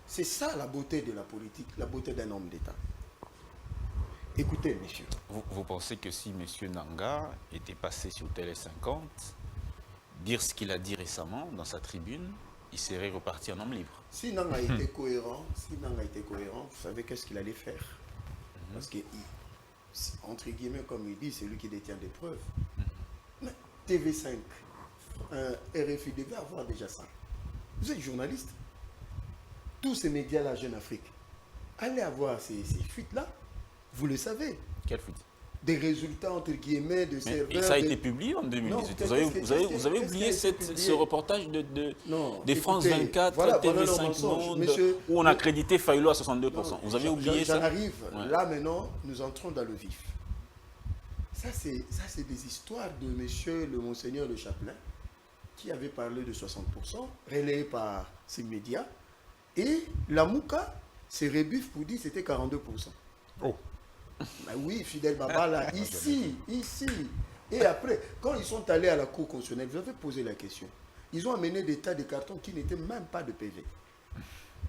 S4: C'est ça la beauté de la politique, la beauté d'un homme d'État. Écoutez, messieurs.
S2: Vous pensez que si M. Nanga était passé sur Télé 50, dire ce qu'il a dit récemment dans sa tribune, il serait reparti en homme libre?
S4: Si Nanga était cohérent, vous savez qu'est-ce qu'il allait faire? Parce que, entre guillemets, comme il dit, c'est lui qui détient des preuves. Mais TV5, RFI devait avoir déjà ça. Vous êtes journaliste. Tous ces médias-là, Jeune Afrique, allez avoir ces fuites-là. Vous le savez.
S2: Quelle fuite?
S4: Des résultats, entre guillemets, de serveurs.
S2: Et ça a été publié en 2018. Vous avez oublié ce reportage de France 24, voilà, TV5 Monde, où on a crédité Fayulu à 62%. Vous avez oublié ça?
S4: J'en arrive. Ouais. Là, maintenant, nous entrons dans le vif. Ça, c'est des histoires de monsieur le Monseigneur le Chapelain, qui avait parlé de 60%, relayé par ces médias. Et la Mouka se rebuffe pour dire que c'était 42%.
S3: Oh.
S4: Ben oui, Fidel Baba, là, ici. Et après, quand ils sont allés à la Cour constitutionnelle, vous avez posé la question. Ils ont amené des tas de cartons qui n'étaient même pas de PV.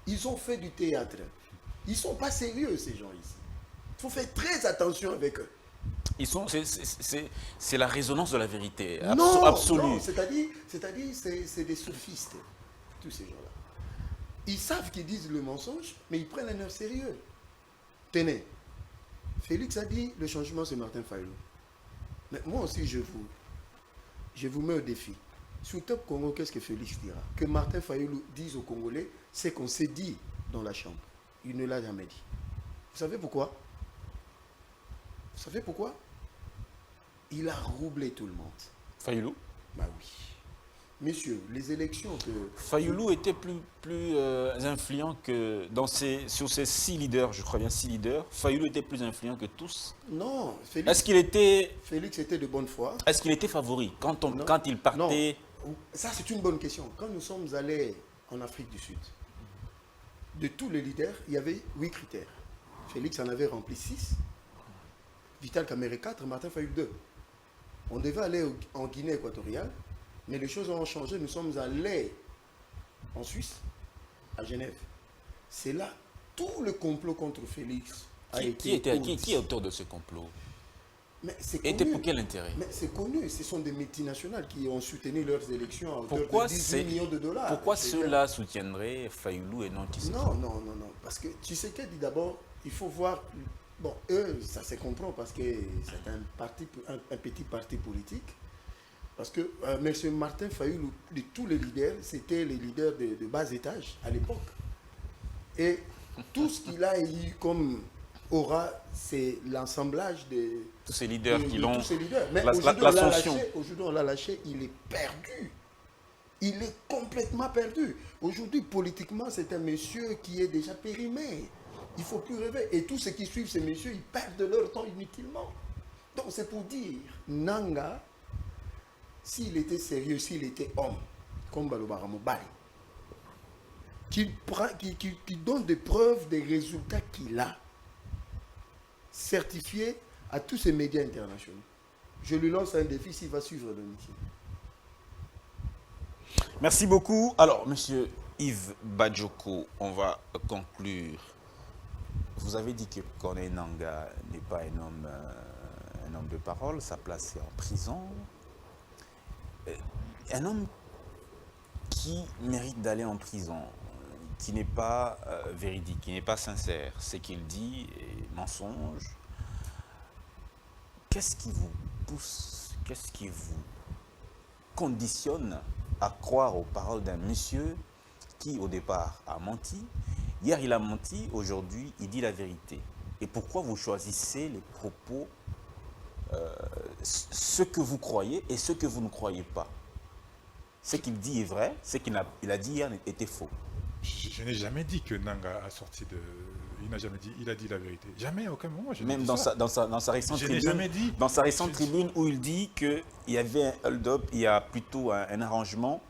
S4: Ils ont fait du théâtre. Ils ne sont pas sérieux, ces gens ici. Il faut faire très attention avec eux.
S2: C'est la résonance de la vérité
S4: absolue. Non, c'est-à-dire, c'est des sophistes, tous ces gens-là. Ils savent qu'ils disent le mensonge, mais ils prennent un air sérieux. Tenez. Félix a dit, le changement, c'est Martin Fayulu. Mais moi aussi, je vous mets au défi. Sur Top Congo, qu'est-ce que Félix dira? Que Martin Fayulu dise aux Congolais ce qu'on s'est dit dans la chambre. Il ne l'a jamais dit. Vous savez pourquoi? Vous savez pourquoi? Il a roublé tout le monde.
S2: Fayulu?
S4: Bah oui. Messieurs, les élections que...
S2: Fayulu était plus influent que... sur ces 6 leaders, je crois bien 6 leaders, Fayulu était plus influent que tous.
S4: Non, Félix...
S2: Est-ce qu'il était...
S4: Félix était de bonne foi.
S2: Est-ce qu'il était favori quand il partait...
S4: Non, ça c'est une bonne question. Quand nous sommes allés en Afrique du Sud, de tous les leaders, il y avait 8 critères. Félix en avait rempli 6. Vital Kamerhe 4, Martin Fayulu 2. On devait aller en Guinée équatoriale. Mais les choses ont changé. Nous sommes allés en Suisse, à Genève. C'est là tout le complot contre Félix a été...
S2: Qui est auteur de ce complot?
S4: Mais c'est
S2: connu. Et pour quel intérêt?
S4: Mais c'est connu. Ce sont des multinationales qui ont soutenu leurs élections à hauteur de 18 millions de dollars.
S2: Pourquoi ceux-là soutiendraient Fayulu et non Tshisekedi?
S4: Non. Parce que Tshisekedi, dit d'abord, il faut voir... Bon, eux, ça se comprend parce que c'est un petit parti politique. Parce que M. Martin Fayulu, de tous les leaders, c'était les leaders de bas étage à l'époque. Et tout ce qu'il a eu comme aura, c'est l'assemblage de
S2: tous ces leaders qui l'ont...
S4: Mais aujourd'hui, on l'a lâché, il est perdu. Il est complètement perdu. Aujourd'hui, politiquement, c'est un monsieur qui est déjà périmé. Il ne faut plus rêver. Et tous ceux qui suivent ces messieurs, ils perdent de leur temps inutilement. Donc c'est pour dire, Nanga... S'il était sérieux, s'il était homme, comme Balobara Mobali, qui donne des preuves des résultats qu'il a, certifiés à tous ces médias internationaux. Je lui lance un défi s'il va suivre le meeting.
S2: Merci beaucoup. Alors, monsieur Yves Badjoko, on va conclure. Vous avez dit que Corneille Nanga n'est pas un homme de parole, sa place est en prison. Un homme qui mérite d'aller en prison, qui n'est pas véridique, qui n'est pas sincère, ce qu'il dit est mensonge. Qu'est-ce qui vous pousse, qu'est-ce qui vous conditionne à croire aux paroles d'un monsieur qui, au départ, a menti? Hier, il a menti, aujourd'hui, il dit la vérité. Et pourquoi vous choisissez les propos, ce que vous croyez et ce que vous ne croyez pas? Ce qu'il dit est vrai, ce qu'il a dit hier était faux.
S3: Je n'ai jamais dit que Nanga a sorti de... Il n'a jamais dit, il a dit la vérité. Jamais, à aucun moment.
S2: Même dans sa récente tribune, dans sa récente tribune où il dit qu'il y avait un hold-up, il y a plutôt un arrangement,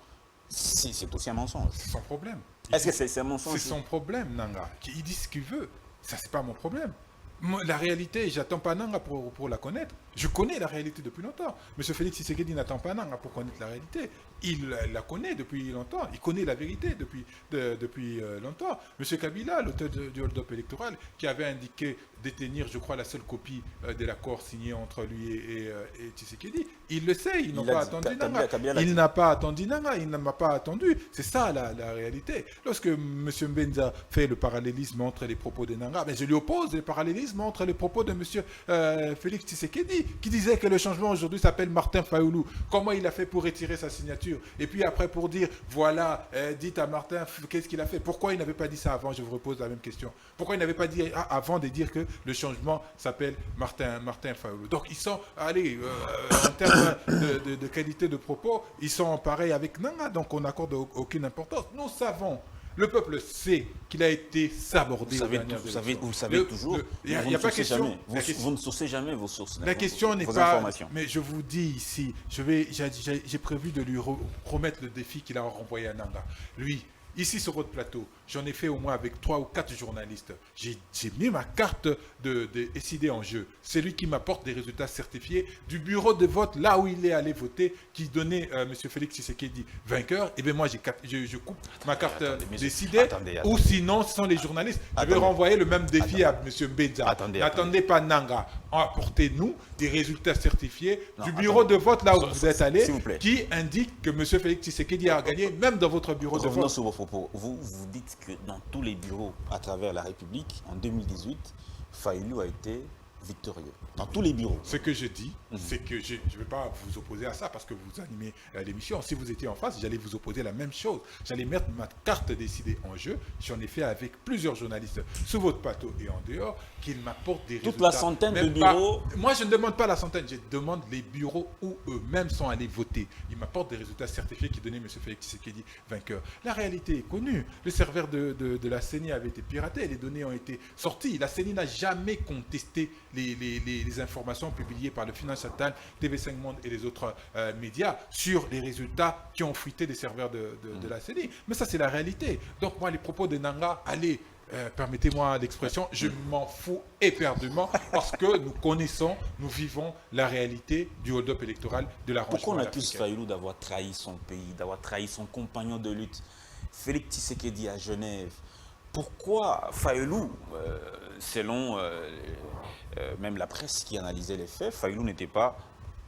S2: c'est aussi un mensonge.
S3: C'est son problème.
S2: Est-ce que c'est un mensonge?
S3: C'est son problème, Nanga. Il dit ce qu'il veut. Ça, c'est pas mon problème. La réalité, j'attends pas Nanga pour la connaître. Je connais la réalité depuis longtemps. Monsieur Félix Tshisekedi n'attend pas Nanga pour connaître la réalité. Il la connaît depuis longtemps. Il connaît la vérité depuis longtemps. Monsieur Kabila, l'auteur du hold-up électoral, qui avait indiqué détenir, je crois, la seule copie de l'accord signé entre lui et Tshisekedi, il le sait. Il n'a pas attendu Nanga. Il n'a pas attendu Nanga. Il ne m'a pas attendu. C'est ça la réalité. Lorsque monsieur Mbenza fait le parallélisme entre les propos de Nanga, mais je lui oppose le parallélisme entre les propos de monsieur Félix Tshisekedi, qui disait que le changement aujourd'hui s'appelle Martin Fayoulou. Comment il a fait pour retirer sa signature? Et puis après pour dire, voilà, dites à Martin, qu'est-ce qu'il a fait? Pourquoi il n'avait pas dit ça avant? Je vous repose la même question. Pourquoi il n'avait pas dit avant de dire que le changement s'appelle Martin Fayoulou? Donc ils sont, allez, en termes de qualité de propos, ils sont pareils avec Nanga, donc on n'accorde aucune importance. Nous savons. Le peuple sait qu'il a été sabordé.
S2: Vous savez toujours.
S3: Il n'y a pas question.
S2: Vous ne sourcez jamais vos sources.
S3: La question n'est pas. Mais je vous dis ici, j'ai prévu de lui remettre le défi qu'il a renvoyé à Nanga. Lui, ici sur votre plateau, j'en ai fait au moins avec 3 ou 4 journalistes. J'ai mis ma carte de SID en jeu. C'est lui qui m'apporte des résultats certifiés du bureau de vote, là où il est allé voter, qui donnait M. Félix Tshisekedi vainqueur. Et bien moi, je coupe ma carte décidée. Ou sinon, ce sont les journalistes. Je vais renvoyer le même défi à M. Mbedza. N'attendez pas Nanga. Apportez-nous des résultats certifiés du bureau de vote, là où vous êtes allé, qui indique que M. Félix Tshisekedi a gagné, même dans votre bureau de vote.
S2: Sur vos propos. Vous dites que dans tous les bureaux à travers la République, en 2018, Fayoulou a été victorieux. Dans tous les bureaux.
S3: Ce que je dis, c'est que je ne vais pas vous opposer à ça parce que vous animez l'émission. Si vous étiez en face, j'allais vous opposer la même chose. J'allais mettre ma carte décidée en jeu. J'en ai fait avec plusieurs journalistes sur votre plateau et en dehors qu'ils m'apportent des résultats.
S2: Toute la centaine de bureaux.
S3: Moi, je ne demande pas la centaine. Je demande les bureaux où eux-mêmes sont allés voter. Ils m'apportent des résultats certifiés qui donnaient M. Félix Tshisekedi vainqueur. La réalité est connue. Le serveur de la CENI avait été piraté. Les données ont été sorties. La CENI n'a jamais contesté les informations publiées par le Financial Times, TV5 Monde et les autres médias sur les résultats qui ont fuité des serveurs de la CENI. Mais ça, c'est la réalité. Donc, moi, les propos de Nanga, allez, permettez-moi l'expression, je m'en fous éperdument parce que nous connaissons, nous vivons la réalité du hold-up électoral de la
S2: Pourquoi on accuse Fayoulou d'avoir trahi son pays, d'avoir trahi son compagnon de lutte, Félix Tshisekedi à Genève? Pourquoi Fayoulou, selon même la presse qui analysait les faits, Fayoulou n'était pas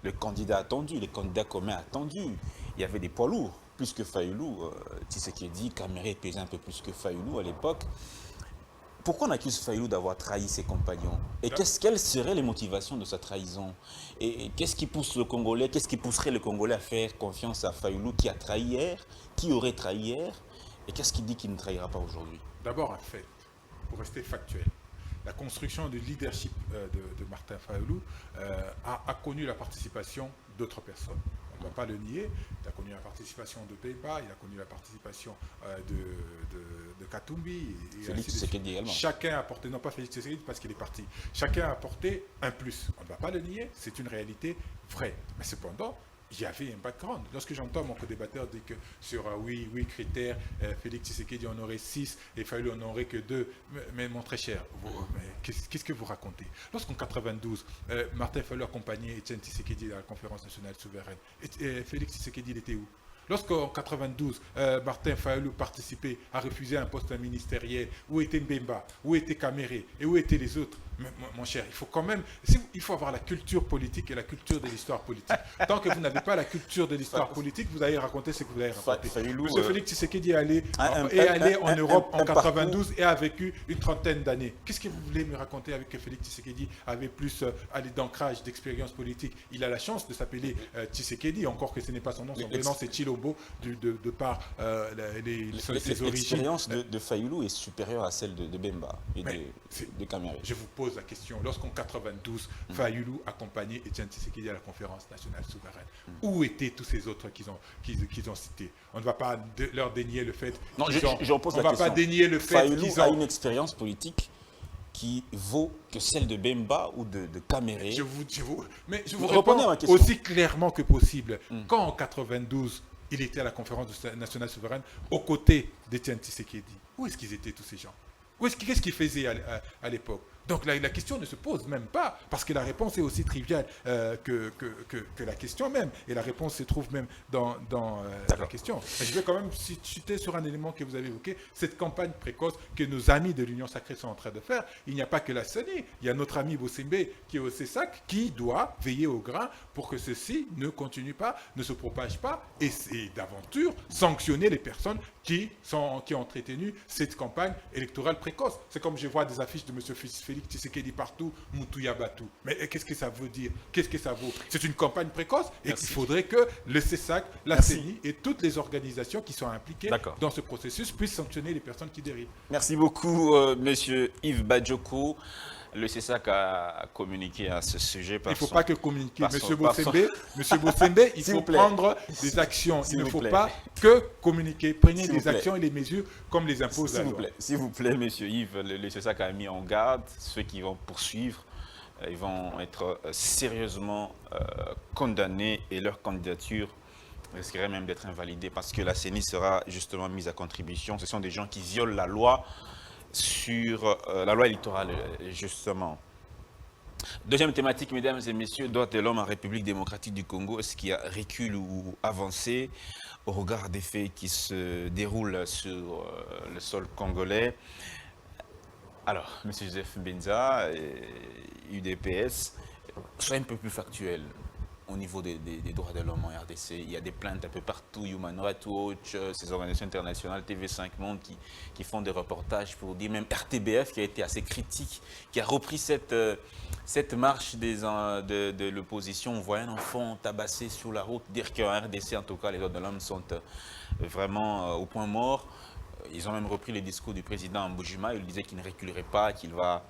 S2: le candidat attendu, les candidats communs attendus? Il y avait des poids lourds, plus que Fayoulou. Tshisekedi, Kamere pesait un peu plus que Fayoulou à l'époque. Pourquoi on accuse Fayoulou d'avoir trahi ses compagnons? Et quelles seraient les motivations de sa trahison? Et qu'est-ce qui pousse le Congolais, qu'est-ce qui pousserait le Congolais à faire confiance à Fayoulou qui a trahi hier, qui aurait trahi hier? Et qu'est-ce qui dit qu'il ne trahira pas aujourd'hui?
S3: D'abord, un fait, pour rester factuel. La construction du leadership de Martin Fayoulou a connu la participation d'autres personnes. On ne va pas le nier. Il a connu la participation de Pemba, il a connu la participation de Katumbi.
S2: Félix Tshisekedi également.
S3: Chacun a apporté, non pas Félix Tshisekedi parce qu'il est parti, chacun a apporté un plus. On ne va pas le nier, c'est une réalité vraie. Mais cependant, il y avait un background. Lorsque j'entends mon co-débatteur dire que sur 8 critères, Félix Tshisekedi en aurait 6 et Fayoulou en aurait que 2, mais mon très cher, qu'est-ce que vous racontez? Lorsqu'en 92, Martin Fayoulou accompagnait Etienne Tshisekedi à la conférence nationale souveraine, et Félix Tshisekedi, il était où? Lorsqu'en 92, Martin Fayoulou participait à refuser un poste ministériel, où était Mbemba, où était Kamere et où étaient les autres? Mon cher, il faut quand même, il faut avoir la culture politique et la culture de l'histoire politique. Tant que vous n'avez pas la culture de l'histoire politique, vous allez raconter ce que vous allez raconter. Monsieur Félix Tshisekedi est allé en Europe en 92 et a vécu une trentaine d'années. Qu'est-ce que vous voulez me raconter avec que Félix Tshisekedi avait plus d'ancrage, d'expérience politique? Il a la chance de s'appeler Tshisekedi, encore que ce n'est pas son nom, son vrai nom c'est Chilombo, de par ses origines.
S2: L'expérience de Fayoulou est supérieure à celle de Bemba et de Kamere.
S3: Je vous pose la question. Lorsqu'en 92, Fayoulou accompagnait Etienne Tshisekedi à la conférence nationale souveraine, où étaient tous ces autres qu'ils ont cités? On ne va pas leur dénier le fait.
S2: Non, je pose la question.
S3: On ne va pas dénier le fait
S2: Fayoulou
S3: qu'ils ont
S2: a une expérience politique qui vaut que celle de Bemba ou de Kamere.
S3: Je vous réponds aussi clairement que possible. Quand en 92, il était à la conférence nationale souveraine aux côtés d'Etienne Tshisekedi, où est-ce qu'ils étaient tous ces gens? Qu'est-ce qu'il faisait à l'époque? Donc la question ne se pose même pas, parce que la réponse est aussi triviale que la question même. Et la réponse se trouve même dans la question. Mais je vais quand même citer sur un élément que vous avez évoqué, cette campagne précoce que nos amis de l'Union Sacrée sont en train de faire. Il n'y a pas que la CENI, il y a notre ami Bossembe qui est au CESAC, qui doit veiller au grain pour que ceci ne continue pas, ne se propage pas, et d'aventure sanctionner les personnes qui ont entretenu cette campagne électorale précoce. C'est comme je vois des affiches de M. Félix Tshisekedi partout, Moutouya Batou. Mais qu'est-ce que ça veut dire? Qu'est-ce que ça vaut? C'est une campagne précoce et il faudrait que le CESAC, la CENI et toutes les organisations qui sont impliquées dans ce processus puissent sanctionner les personnes qui dérivent.
S2: Merci beaucoup, monsieur Yves Badjoko. Le CESAC a communiqué à ce sujet.
S3: Il ne faut pas que communiquer. Monsieur Bossembe, il faut prendre des actions. Il ne faut pas que communiquer. Prenez des actions et des mesures comme les impose la loi.
S2: S'il vous plaît, monsieur Yves, le CESAC a mis en garde ceux qui vont poursuivre. Ils vont être sérieusement condamnés et leur candidature risquerait même d'être invalidée parce que la CENI sera justement mise à contribution. Ce sont des gens qui violent la loi sur la loi électorale, justement. Deuxième thématique, mesdames et messieurs, droits de l'homme en République démocratique du Congo, est-ce qu'il y a recul ou avancé au regard des faits qui se déroulent sur le sol congolais? Alors, M. Joseph Benza, UDPS, soyez un peu plus factuel. Au niveau des droits de l'homme en RDC, il y a des plaintes un peu partout, Human Rights Watch, ces organisations internationales, TV5 Monde qui font des reportages pour dire, même RTBF qui a été assez critique, qui a repris cette marche de l'opposition. On voit un enfant tabassé sur la route, dire qu'en RDC, en tout cas, les droits de l'homme sont vraiment au point mort. Ils ont même repris les discours du président Mbujima, il disait qu'il ne reculerait pas, qu'il va...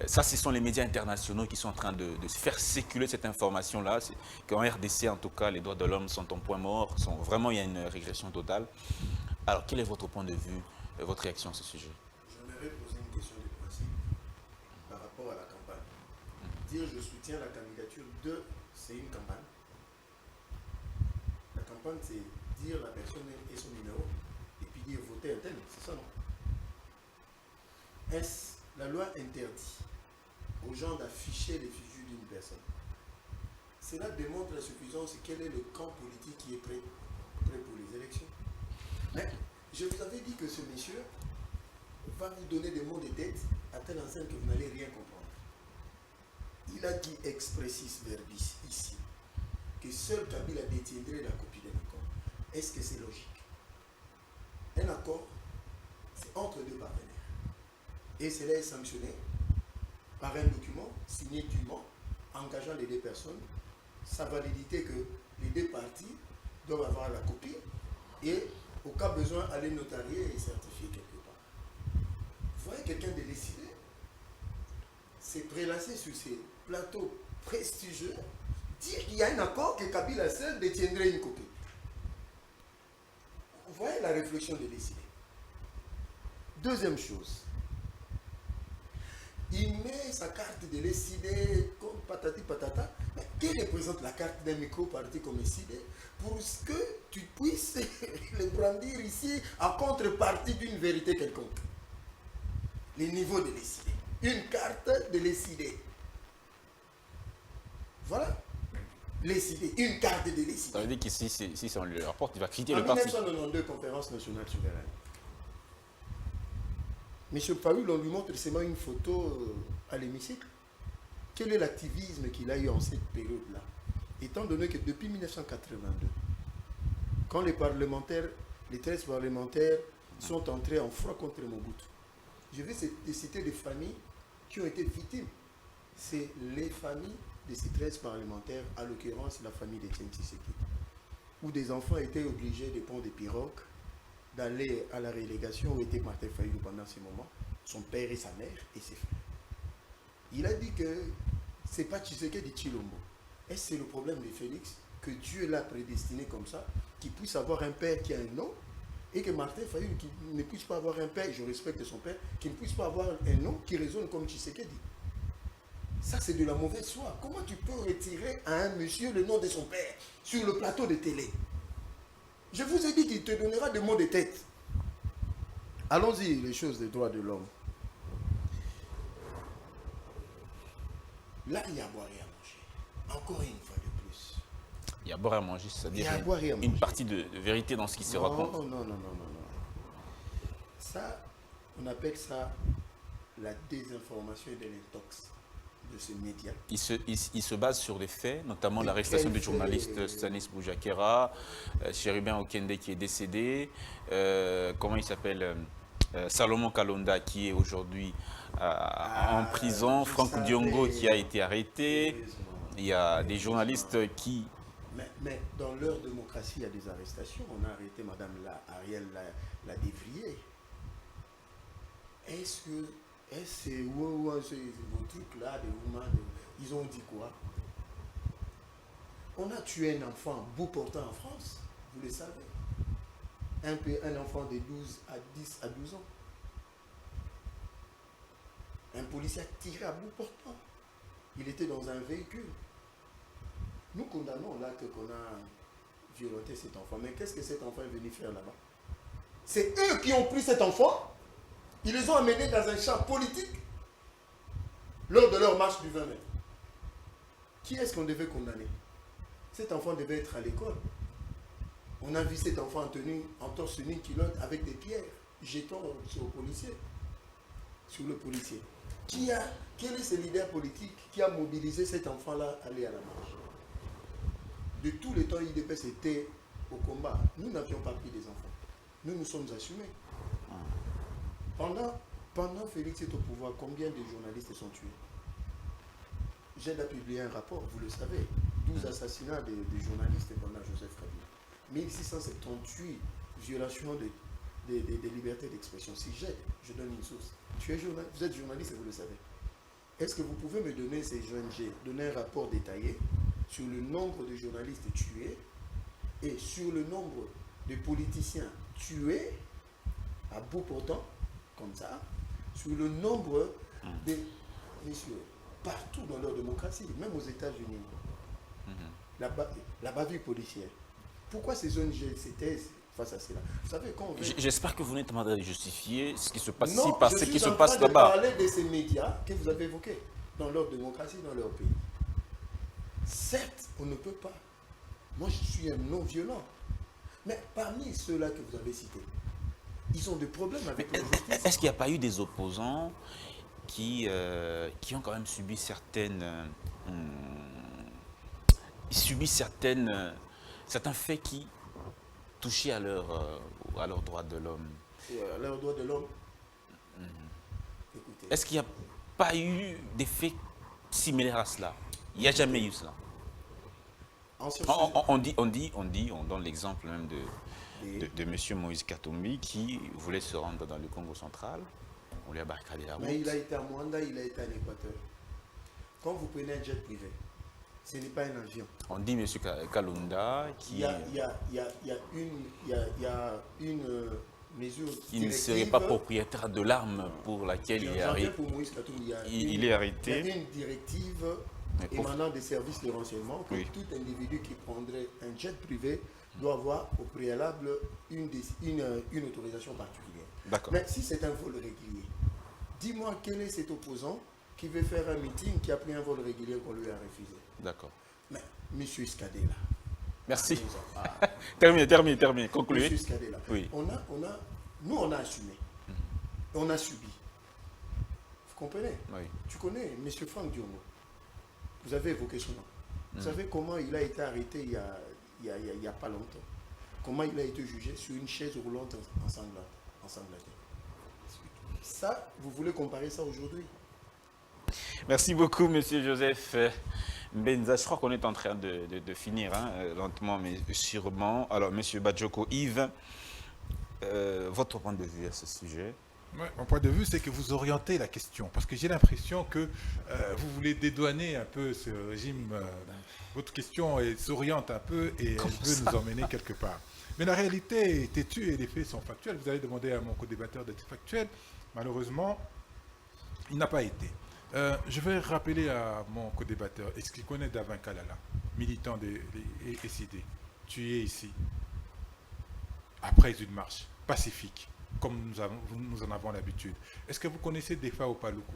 S2: ça, ce sont les médias internationaux qui sont en train de faire circuler cette information-là, qu'en RDC, en tout cas, les droits de l'homme sont en point mort, vraiment, il y a une régression totale. Alors, quel est votre point de vue, votre réaction à ce sujet?
S4: J'aimerais poser une question de principe par rapport à la campagne. Dire je soutiens la candidature de, c'est une campagne. La campagne, c'est dire la personne et son numéro, et puis dire voter un tel, c'est ça, non? Est-ce la loi interdit aux gens d'afficher les figures d'une personne? Cela démontre la suffisance et quel est le camp politique qui est prêt pour les élections. Mais je vous avais dit que ce monsieur va vous donner des mots de tête à telle enseigne que vous n'allez rien comprendre. Il a dit expressis verbis ici que seul Kabila détiendrait la copie d'un accord. Est-ce que c'est logique? Un accord, c'est entre deux partenaires. Et cela est sanctionné par un document signé dûment, engageant les deux personnes, sa validité que les deux parties doivent avoir la copie et, au cas besoin, aller notarier et certifier quelque part. Vous voyez quelqu'un de décidé, c'est prélassé sur ces plateaux prestigieux, dire qu'il y a un accord que Kabila seul détiendrait une copie. Vous voyez la réflexion de décider. Deuxième chose, il met sa carte de l'SID comme patati patata. Mais qui représente la carte d'un micro-parti comme SID pour que tu puisses le brandir ici en contrepartie d'une vérité quelconque? Les niveaux de l'SID. Une carte de l'SID. Voilà. L'SID. Une carte de l'SID.
S2: Ça veut dire que si on le rapporte, il va quitter le parti.
S4: En 1992, conférence nationale souveraine. M. Fayoul, on lui montre seulement une photo à l'hémicycle. Quel est l'activisme qu'il a eu en cette période-là? Étant donné que depuis 1982, quand les parlementaires, les 13 parlementaires sont entrés en froid contre Mobutu, je vais citer des familles qui ont été victimes. C'est les familles de ces 13 parlementaires, à l'occurrence la famille d'Étienne Tshisekedi, où des enfants étaient obligés de prendre des pirogues, d'aller à la relégation où était Martin Fayulu pendant ce moment, son père et sa mère et ses frères. Il a dit que ce n'est pas Tshisekedi Chilombo. Est-ce que c'est le problème de Félix que Dieu l'a prédestiné comme ça, qu'il puisse avoir un père qui a un nom, et que Martin Fayulu qui ne puisse pas avoir un père, je respecte son père, qui ne puisse pas avoir un nom qui résonne comme Tshisekedi? Ça, c'est de la mauvaise foi. Comment tu peux retirer à un monsieur le nom de son père sur le plateau de télé? Je vous ai dit qu'il te donnera des mots de tête. Allons-y, les choses des droits de l'homme. Là, il y a à boire et à manger. Encore une fois de plus.
S2: Il y a à boire et à manger,
S4: Il y
S2: c'est-à-dire
S4: a à boire et à
S2: une
S4: manger.
S2: partie de vérité dans ce qui se
S4: Non,
S2: raconte.
S4: non. Ça, on appelle ça la désinformation et de l'intox de ce média.
S2: Il se base sur des faits, notamment
S4: Et
S2: l'arrestation
S4: quels
S2: du journaliste
S4: faits?
S2: Stanis Boujakera, Chérubin Okende qui est décédé, comment il s'appelle, Salomon Kalonda qui est aujourd'hui en prison,
S4: je
S2: Franck
S4: savais.
S2: Diongo qui a été arrêté.
S4: Heureusement.
S2: Il y a des journalistes qui...
S4: Mais dans leur démocratie, il y a des arrestations. On a arrêté Madame Ariel la Dévrier. Est-ce que c'est vos trucs là, des women, ils ont dit quoi? On a tué un enfant bout portant en France, vous le savez. Un enfant de 10 à 12 ans. Un policier a tiré à bout portant. Il était dans un véhicule. Nous condamnons l'acte qu'on a violenté cet enfant. Mais qu'est-ce que cet enfant est venu faire là-bas? C'est eux qui ont pris cet enfant. Ils les ont amenés dans un champ politique lors de leur marche du 20 mai. Qui est-ce qu'on devait condamner? Cet enfant devait être à l'école. On a vu cet enfant en torse nu, culotte, avec des pierres, jetant sur le policier. Quel est ce leader politique qui a mobilisé cet enfant-là à aller à la marche? De tous les temps, IDPS était au combat. Nous n'avions pas pris des enfants. Nous nous sommes assumés. Pendant Félix est au pouvoir, combien de journalistes sont tués? J'aide à publier un rapport, vous le savez. 12 assassinats de journalistes pendant Joseph Kabila. 1678 violations des libertés d'expression. Si je donne une source. Vous êtes journaliste et vous le savez. Est-ce que vous pouvez me donner ces ONG, donner un rapport détaillé sur le nombre de journalistes tués et sur le nombre de politiciens tués à bout portant, comme ça, sur le nombre de... Messieurs, partout dans leur démocratie, même aux États-Unis, la bavure policière. Pourquoi ces ONG s'étaient face à cela? Vous savez, quand
S2: J'espère que vous n'êtes pas en train de justifier ce qui se passe
S4: non,
S2: ici parce
S4: je
S2: ce
S4: suis
S2: qui se
S4: en
S2: passe
S4: train de
S2: là-bas.
S4: parler de ces médias que vous avez évoqués dans leur démocratie, dans leur pays. Certes, on ne peut pas. Moi, je suis un non-violent. Mais parmi ceux-là que vous avez cités, ils ont des problèmes avec la justice.
S2: Est-ce qu'il n'y a pas eu des opposants qui ont quand même subi certains faits qui touchaient à leurs droits de l'homme?
S4: À leurs droits de l'homme. Écoutez.
S2: Est-ce qu'il n'y a pas eu des faits similaires à cela? Il n'y a jamais eu cela. On donne l'exemple même de M. Moïse Katumbi qui voulait se rendre dans le Congo central. On lui a barricadé la route.
S4: Mais il a été à Mwanda, il a été en Équateur. Quand vous prenez un jet privé, ce n'est pas un avion.
S2: On dit M. Kalonda qui...
S4: Il y a une mesure
S2: qui ne serait pas propriétaire de l'arme pour laquelle il est arrêté. Il est arrêté.
S4: Il y a une directive émanant des services de renseignement que tout individu qui prendrait un jet privé doit avoir au préalable une autorisation particulière.
S2: D'accord.
S4: Mais si c'est un vol régulier, dis-moi quel est cet opposant qui veut faire un meeting qui a pris un vol régulier qu'on lui a refusé.
S2: D'accord.
S4: Mais M. Skadela.
S2: Merci. Terminé. Concluez.
S4: M. Skadela.
S2: Oui.
S4: Nous, on a assumé. On a subi. Vous comprenez?
S2: Oui.
S4: Tu connais M. Franck Diongo. Vous avez évoqué son nom. Vous savez comment il a été arrêté il y a pas longtemps? Comment il a été jugé sur une chaise roulante ensanglantée. Ça, vous voulez comparer ça aujourd'hui?
S2: Merci beaucoup, Monsieur Joseph Benza. Je crois qu'on est en train de finir, lentement mais sûrement. Alors, Monsieur Badjoko Yves, votre point de vue à ce sujet?
S3: Ouais, mon point de vue, c'est que vous orientez la question. Parce que j'ai l'impression que vous voulez dédouaner un peu ce régime. Votre question s'oriente un peu et elle veut nous emmener quelque part. Mais la réalité est têtue et les faits sont factuels. Vous avez demandé à mon co-débatteur d'être factuel. Malheureusement, il n'a pas été. Je vais rappeler à mon co-débatteur, est-ce qu'il connaît Davin Kalala, militant des SID, tué ici, après une marche pacifique, comme nous en avons l'habitude. Est-ce que vous connaissez Defa Opaluku,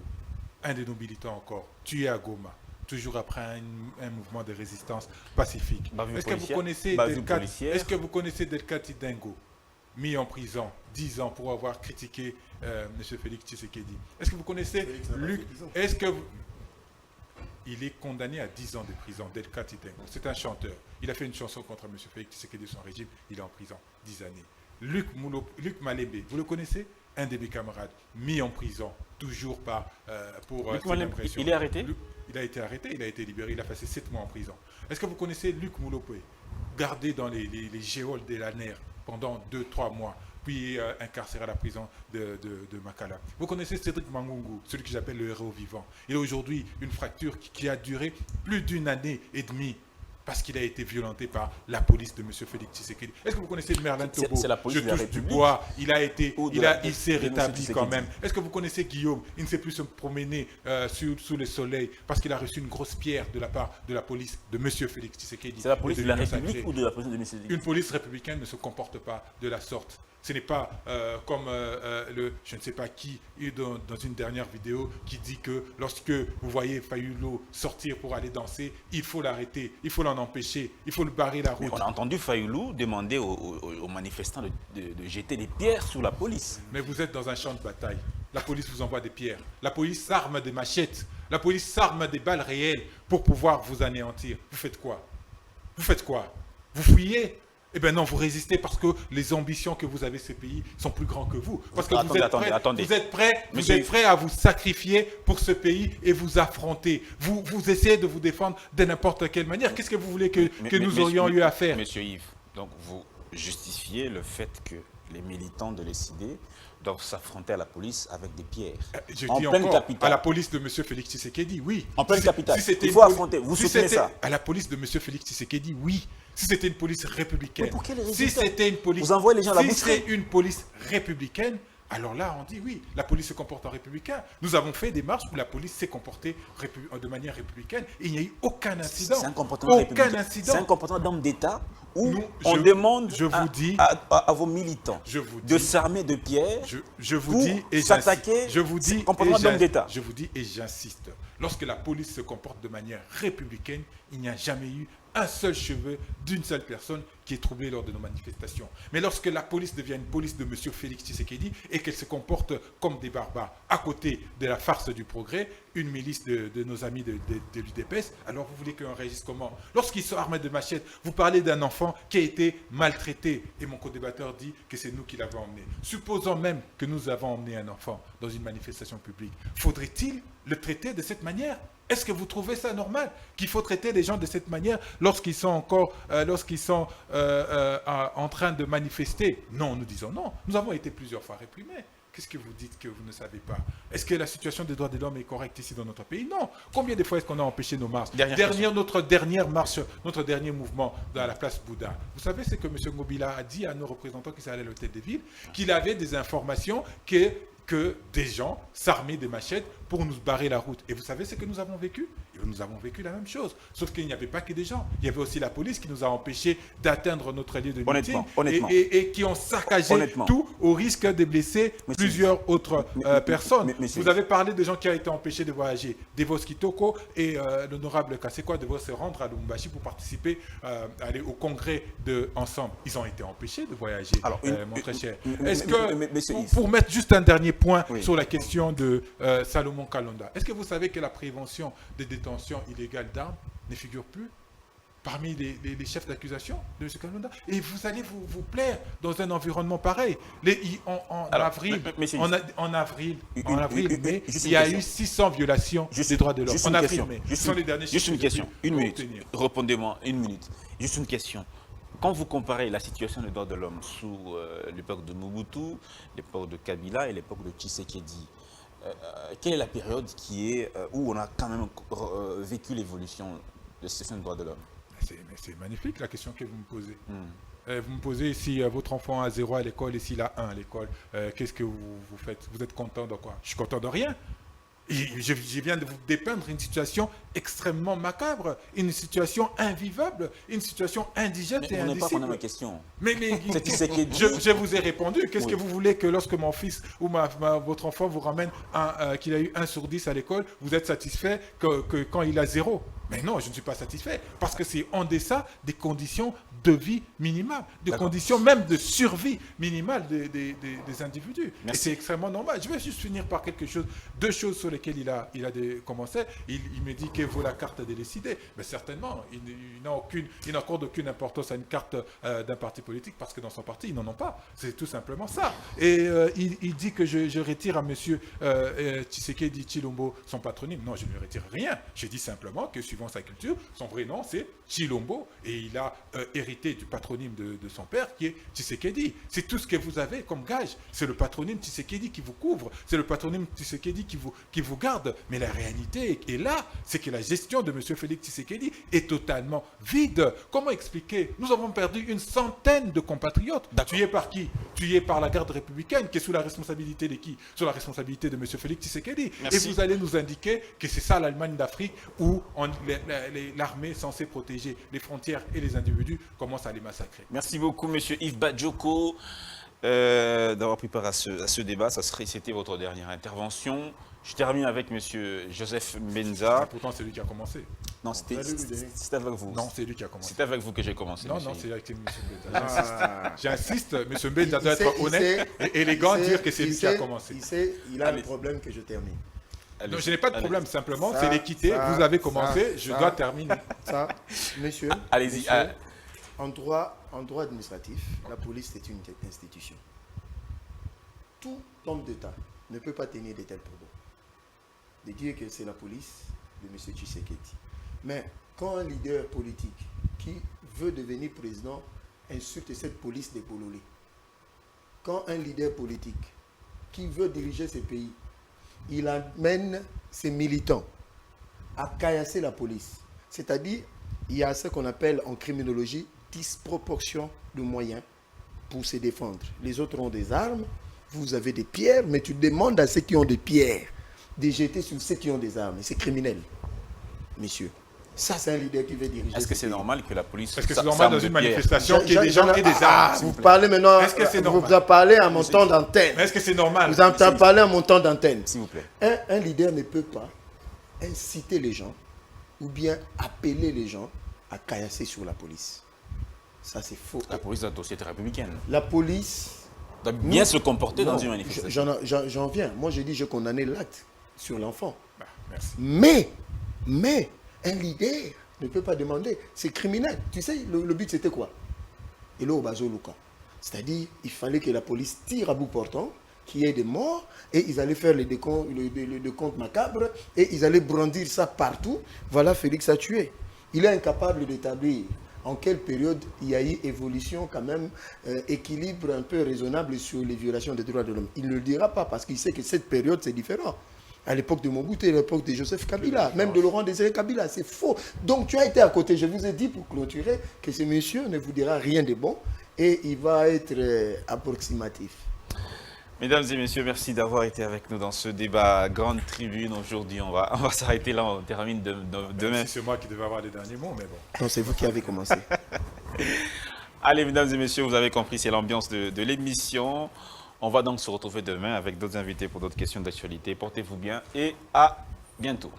S3: un de nos militants encore, tué à Goma, toujours après un mouvement de résistance pacifique? Est-ce que vous connaissez Delkati Dengo, mis en prison 10 ans pour avoir critiqué M. Félix Tshisekedi? Est-ce que vous connaissez Luc? Il est condamné à 10 ans de prison, Delkati Dengo. C'est un chanteur. Il a fait une chanson contre M. Félix Tshisekedi de son régime. Il est en prison 10 années. Luc Malebe, vous le connaissez? Un de mes camarades, mis en prison, toujours pour
S2: Luc Malebe, il est arrêté?
S3: Il a été arrêté, il a été libéré, il a passé 7 mois en prison. Est-ce que vous connaissez Luc Moulopé, gardé dans les géoles de la NER pendant 2-3 mois, puis incarcéré à la prison de Makala? Vous connaissez Cédric Mangungu, celui que j'appelle le héros vivant. Il a aujourd'hui une fracture qui a duré plus d'1 année et demie, parce qu'il a été violenté par la police de M. Félix Tshisekedi. Est-ce que vous connaissez Merlin Tobo?
S2: C'est la police de la
S3: touche du
S2: République.
S3: bois. Il s'est rétabli quand même.
S2: Tshisekedi.
S3: Est-ce que vous connaissez Guillaume? Il ne sait plus se promener sous le soleil parce qu'il a reçu une grosse pierre de la part de la police de M. Félix Tshisekedi.
S2: C'est la police de la République ou de la police de M.
S3: Une police républicaine ne se comporte pas de la sorte. Ce n'est pas comme je ne sais pas qui, dans une dernière vidéo, qui dit que lorsque vous voyez Fayulu sortir pour aller danser, il faut l'arrêter, il faut l'en empêcher, il faut le barrer la route.
S2: Mais on a entendu Fayulu demander aux manifestants de jeter des pierres sur la police.
S3: Mais vous êtes dans un champ de bataille. La police vous envoie des pierres. La police s'arme des machettes. La police s'arme des balles réelles pour pouvoir vous anéantir. Vous faites quoi? Vous faites quoi? Vous fuyez? Eh bien non, vous résistez parce que les ambitions que vous avez ces pays sont plus grands que vous. Parce que vous êtes prêts à vous sacrifier pour ce pays et vous affronter. Vous essayez de vous défendre de n'importe quelle manière. Qu'est-ce que vous voulez que nous aurions eu à faire?
S2: Monsieur Yves, donc vous justifiez le fait que les militants de l'ECD doivent s'affronter à la police avec des pierres.
S3: Je dis encore, à la police de M. Félix Tshisekedi, oui.
S2: En pleine capitale. Il faut affronter. Vous soutenez ça?
S3: À la police de M. Félix Tshisekedi, oui. Si c'était une police républicaine.
S2: Mais pour quelle raison?
S3: Si c'était une police.
S2: Vous envoyez les gens à la
S3: Si
S2: boucherie.
S3: c'est une police républicaine, alors là, on dit oui, la police se comporte en républicain. Nous avons fait des marches où la police s'est comportée de manière républicaine et il n'y a eu aucun incident.
S2: C'est un comportement républicain. C'est un comportement d'homme d'État où on demande à vos militants de s'armer de pierres pour s'attaquer.
S3: Je vous dis
S2: comportement d'homme d'État.
S3: Je vous dis et j'insiste. Lorsque la police se comporte de manière républicaine, il n'y a jamais eu un seul cheveu d'une seule personne qui est troublé lors de nos manifestations. Mais lorsque la police devient une police de M. Félix Tshisekedi et qu'elle se comporte comme des barbares à côté de la farce du progrès, une milice de nos amis de l'UDPS, alors vous voulez qu'on réagisse comment? Lorsqu'ils sont armés de machettes, vous parlez d'un enfant qui a été maltraité et mon co-débatteur dit que c'est nous qui l'avons emmené. Supposons même que nous avons emmené un enfant dans une manifestation publique. Faudrait-il le traiter de cette manière? Est-ce que vous trouvez ça normal qu'il faut traiter les gens de cette manière lorsqu'ils sont en train de manifester? Non, nous disons non. Nous avons été plusieurs fois réprimés. Qu'est-ce que vous dites que vous ne savez pas? Est-ce que la situation des droits de l'homme est correcte ici dans notre pays? Non. Combien de fois est-ce qu'on a empêché nos marches? Notre dernière marche, notre dernier mouvement dans la place Bouddha. Vous savez ce que M. Ngobila a dit à nos représentants qui sont allés à l'hôtel de ville? Qu'il avait des informations que des gens s'armaient des machettes pour nous barrer la route. Et vous savez ce que nous avons vécu? Nous avons vécu la même chose. Sauf qu'il n'y avait pas que des gens. Il y avait aussi la police qui nous a empêchés d'atteindre notre lieu de meeting et qui ont saccagé tout au risque de blesser plusieurs autres personnes. Vous avez parlé de gens qui ont été empêchés de voyager. Devos Kitoko et l'honorable Kasekwa devaient se rendre à Lubumbashi pour participer aller au congrès de Ensemble. Ils ont été empêchés de voyager, mon très cher. Est-ce que, pour mettre juste un dernier point sur la question de Salomon Kalonda, est-ce que vous savez que la prévention des détentions illégales d'armes ne figure plus parmi les chefs d'accusation de M. Kalonda? Et vous allez vous plaire dans un environnement pareil. En avril, mai, il y a eu 600 violations des droits de l'homme. En avril, mai.
S2: Juste une question. Une minute. Répondez-moi une minute. Juste une question. Quand vous comparez la situation des droits de l'homme sous l'époque de Mobutu, l'époque de Kabila et l'époque de Tshisekedi, quelle est la période où on a quand même vécu l'évolution de la situation des droits de l'homme?
S3: C'est magnifique la question que vous me posez. Vous me posez si votre enfant a 0 à l'école et s'il a 1 à l'école, qu'est-ce que vous faites? Vous êtes content de quoi? Je suis content de rien. Je viens de vous dépeindre une situation extrêmement macabre, une situation invivable, une situation indigeste et
S2: on n'est pas
S3: indicible.
S2: pendant ma question.
S3: Mais je vous ai répondu. Qu'est-ce que vous voulez que lorsque mon fils ou votre enfant vous ramène qu'il a eu 1 sur 10 à l'école, vous êtes satisfait que quand il a 0? Mais non, je ne suis pas satisfait parce que c'est en deçà des conditions de vie minimales, des conditions même de survie minimale des individus.
S2: Merci.
S3: Et c'est extrêmement normal. Je vais juste finir par deux choses sur lesquelles il a commencé. Il me dit que vaut la carte de décider. Mais certainement, il n'accorde aucune importance à une carte d'un parti politique parce que dans son parti, ils n'en ont pas. C'est tout simplement ça. Et il dit que je retire à M. Tshisekedi Tshilombo son patronyme. Non, je ne lui retire rien. Je dis simplement que suivant sa culture, son vrai nom c'est Tshilombo et il a hérité du patronyme de son père qui est Tshisekedi. C'est tout ce que vous avez comme gage. C'est le patronyme Tshisekedi qui vous couvre. C'est le patronyme Tshisekedi qui vous garde. Mais la réalité est là, c'est que la gestion de M. Félix Tshisekedi est totalement vide. Comment expliquer? Nous avons perdu une centaine de compatriotes. Tués par qui? Tués par la garde républicaine qui est sous la responsabilité de qui? Sous la responsabilité de M. Félix Tshisekedi.
S2: Merci.
S3: Et vous allez nous indiquer que c'est ça l'Allemagne d'Afrique où l'armée censée protéger les frontières et les individus commence à les massacrer.
S2: Merci beaucoup, M. Yves Badjoko, d'avoir pris part à ce débat. C'était votre dernière intervention. Je termine avec M. Joseph Mbenza.
S3: Pourtant, c'est lui qui a commencé.
S2: Non, c'était avec vous.
S3: Non, c'est lui qui a commencé.
S2: C'est avec vous que j'ai commencé.
S3: Non,
S2: monsieur.
S3: non, c'est avec M. Mbenza. J'insiste, M. Mbenza doit être honnête et élégant, dire que c'est lui qui a commencé.
S4: Il a un problème que je termine.
S3: Non, je n'ai pas de problème, simplement, c'est l'équité. Vous avez commencé, je dois terminer.
S4: Ça, monsieur,
S2: allez-y.
S4: Monsieur, en droit administratif, la police est une institution. Tout homme d'État ne peut pas tenir de tels propos. De dire que c'est la police de M. Tshisekedi. Mais quand un leader politique qui veut devenir président insulte cette police des Pololais, quand un leader politique qui veut diriger ce pays, il amène ses militants à caillasser la police. C'est-à-dire, il y a ce qu'on appelle en criminologie disproportion de moyens pour se défendre. Les autres ont des armes, vous avez des pierres, mais tu demandes à ceux qui ont des pierres de jeter sur ceux qui ont des armes. C'est criminel, messieurs. Ça, c'est un leader qui veut diriger.
S2: Est-ce que c'est normal que la police...
S3: Est-ce que c'est normal dans une manifestation qu'il y ait des gens et des armes?
S4: Vous parlez maintenant...
S3: Est-ce que c'est normal?
S4: Vous en parlez à mon temps d'antenne.
S3: Est-ce que c'est normal?
S4: Vous en parlez à mon temps d'antenne.
S2: S'il vous plaît.
S4: Un leader ne peut pas inciter les gens ou bien appeler les gens à caillasser sur la police. Ça, c'est faux.
S2: La police doit aussi être républicaine.
S4: La police...
S2: doit bien se comporter dans une manifestation.
S4: J'en viens. Moi, je dis, je condamnais l'acte sur l'enfant.
S3: Merci.
S4: Mais, un leader ne peut pas demander. C'est criminel. Tu sais, le but, c'était quoi? Et là, au Bazo Luka. C'est-à-dire, il fallait que la police tire à bout portant, qu'il y ait des morts, et ils allaient faire le décompte macabre, et ils allaient brandir ça partout. Voilà, Félix a tué. Il est incapable d'établir en quelle période il y a eu évolution quand même, équilibre un peu raisonnable sur les violations des droits de l'homme. Il ne le dira pas parce qu'il sait que cette période c'est différent. À l'époque de Mobutu et à l'époque de Joseph Kabila, même de Laurent Désiré Kabila, c'est faux. Donc tu as été à côté. Je vous ai dit pour clôturer que ce monsieur ne vous dira rien de bon et il va être approximatif.
S2: Mesdames et messieurs, merci d'avoir été avec nous dans ce débat Grande Tribune. Aujourd'hui, on va s'arrêter là, on termine demain.
S3: C'est moi qui devais avoir les derniers mots, mais bon.
S4: Non, c'est vous qui avez commencé.
S2: Allez, mesdames et messieurs, vous avez compris, c'est l'ambiance de l'émission. On va donc se retrouver demain avec d'autres invités pour d'autres questions d'actualité. Portez-vous bien et à bientôt.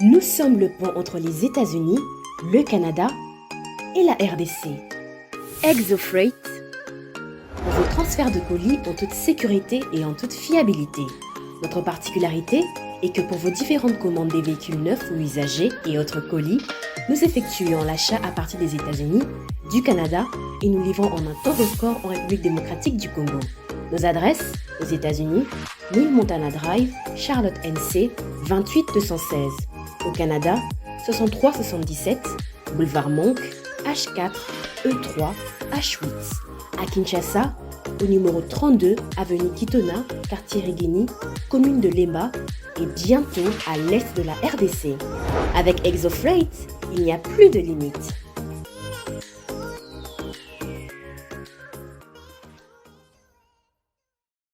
S1: Nous sommes le pont entre les États-Unis, le Canada et la RDC. ExoFreight, pour vos transferts de colis en toute sécurité et en toute fiabilité. Notre particularité est que pour vos différentes commandes des véhicules neufs ou usagés et autres colis, nous effectuons l'achat à partir des États-Unis, du Canada et nous livrons en un temps record en République démocratique du Congo. Nos adresses, aux États-Unis, 1000 Montana Drive, Charlotte NC, 28216. Au Canada, 6377, Boulevard Monk, H4, E3, H8. À Kinshasa, au numéro 32, avenue Kitona, quartier Rigeni, commune de Lemba, et bientôt à l'est de la RDC. Avec ExoFreight, il n'y a plus de limites.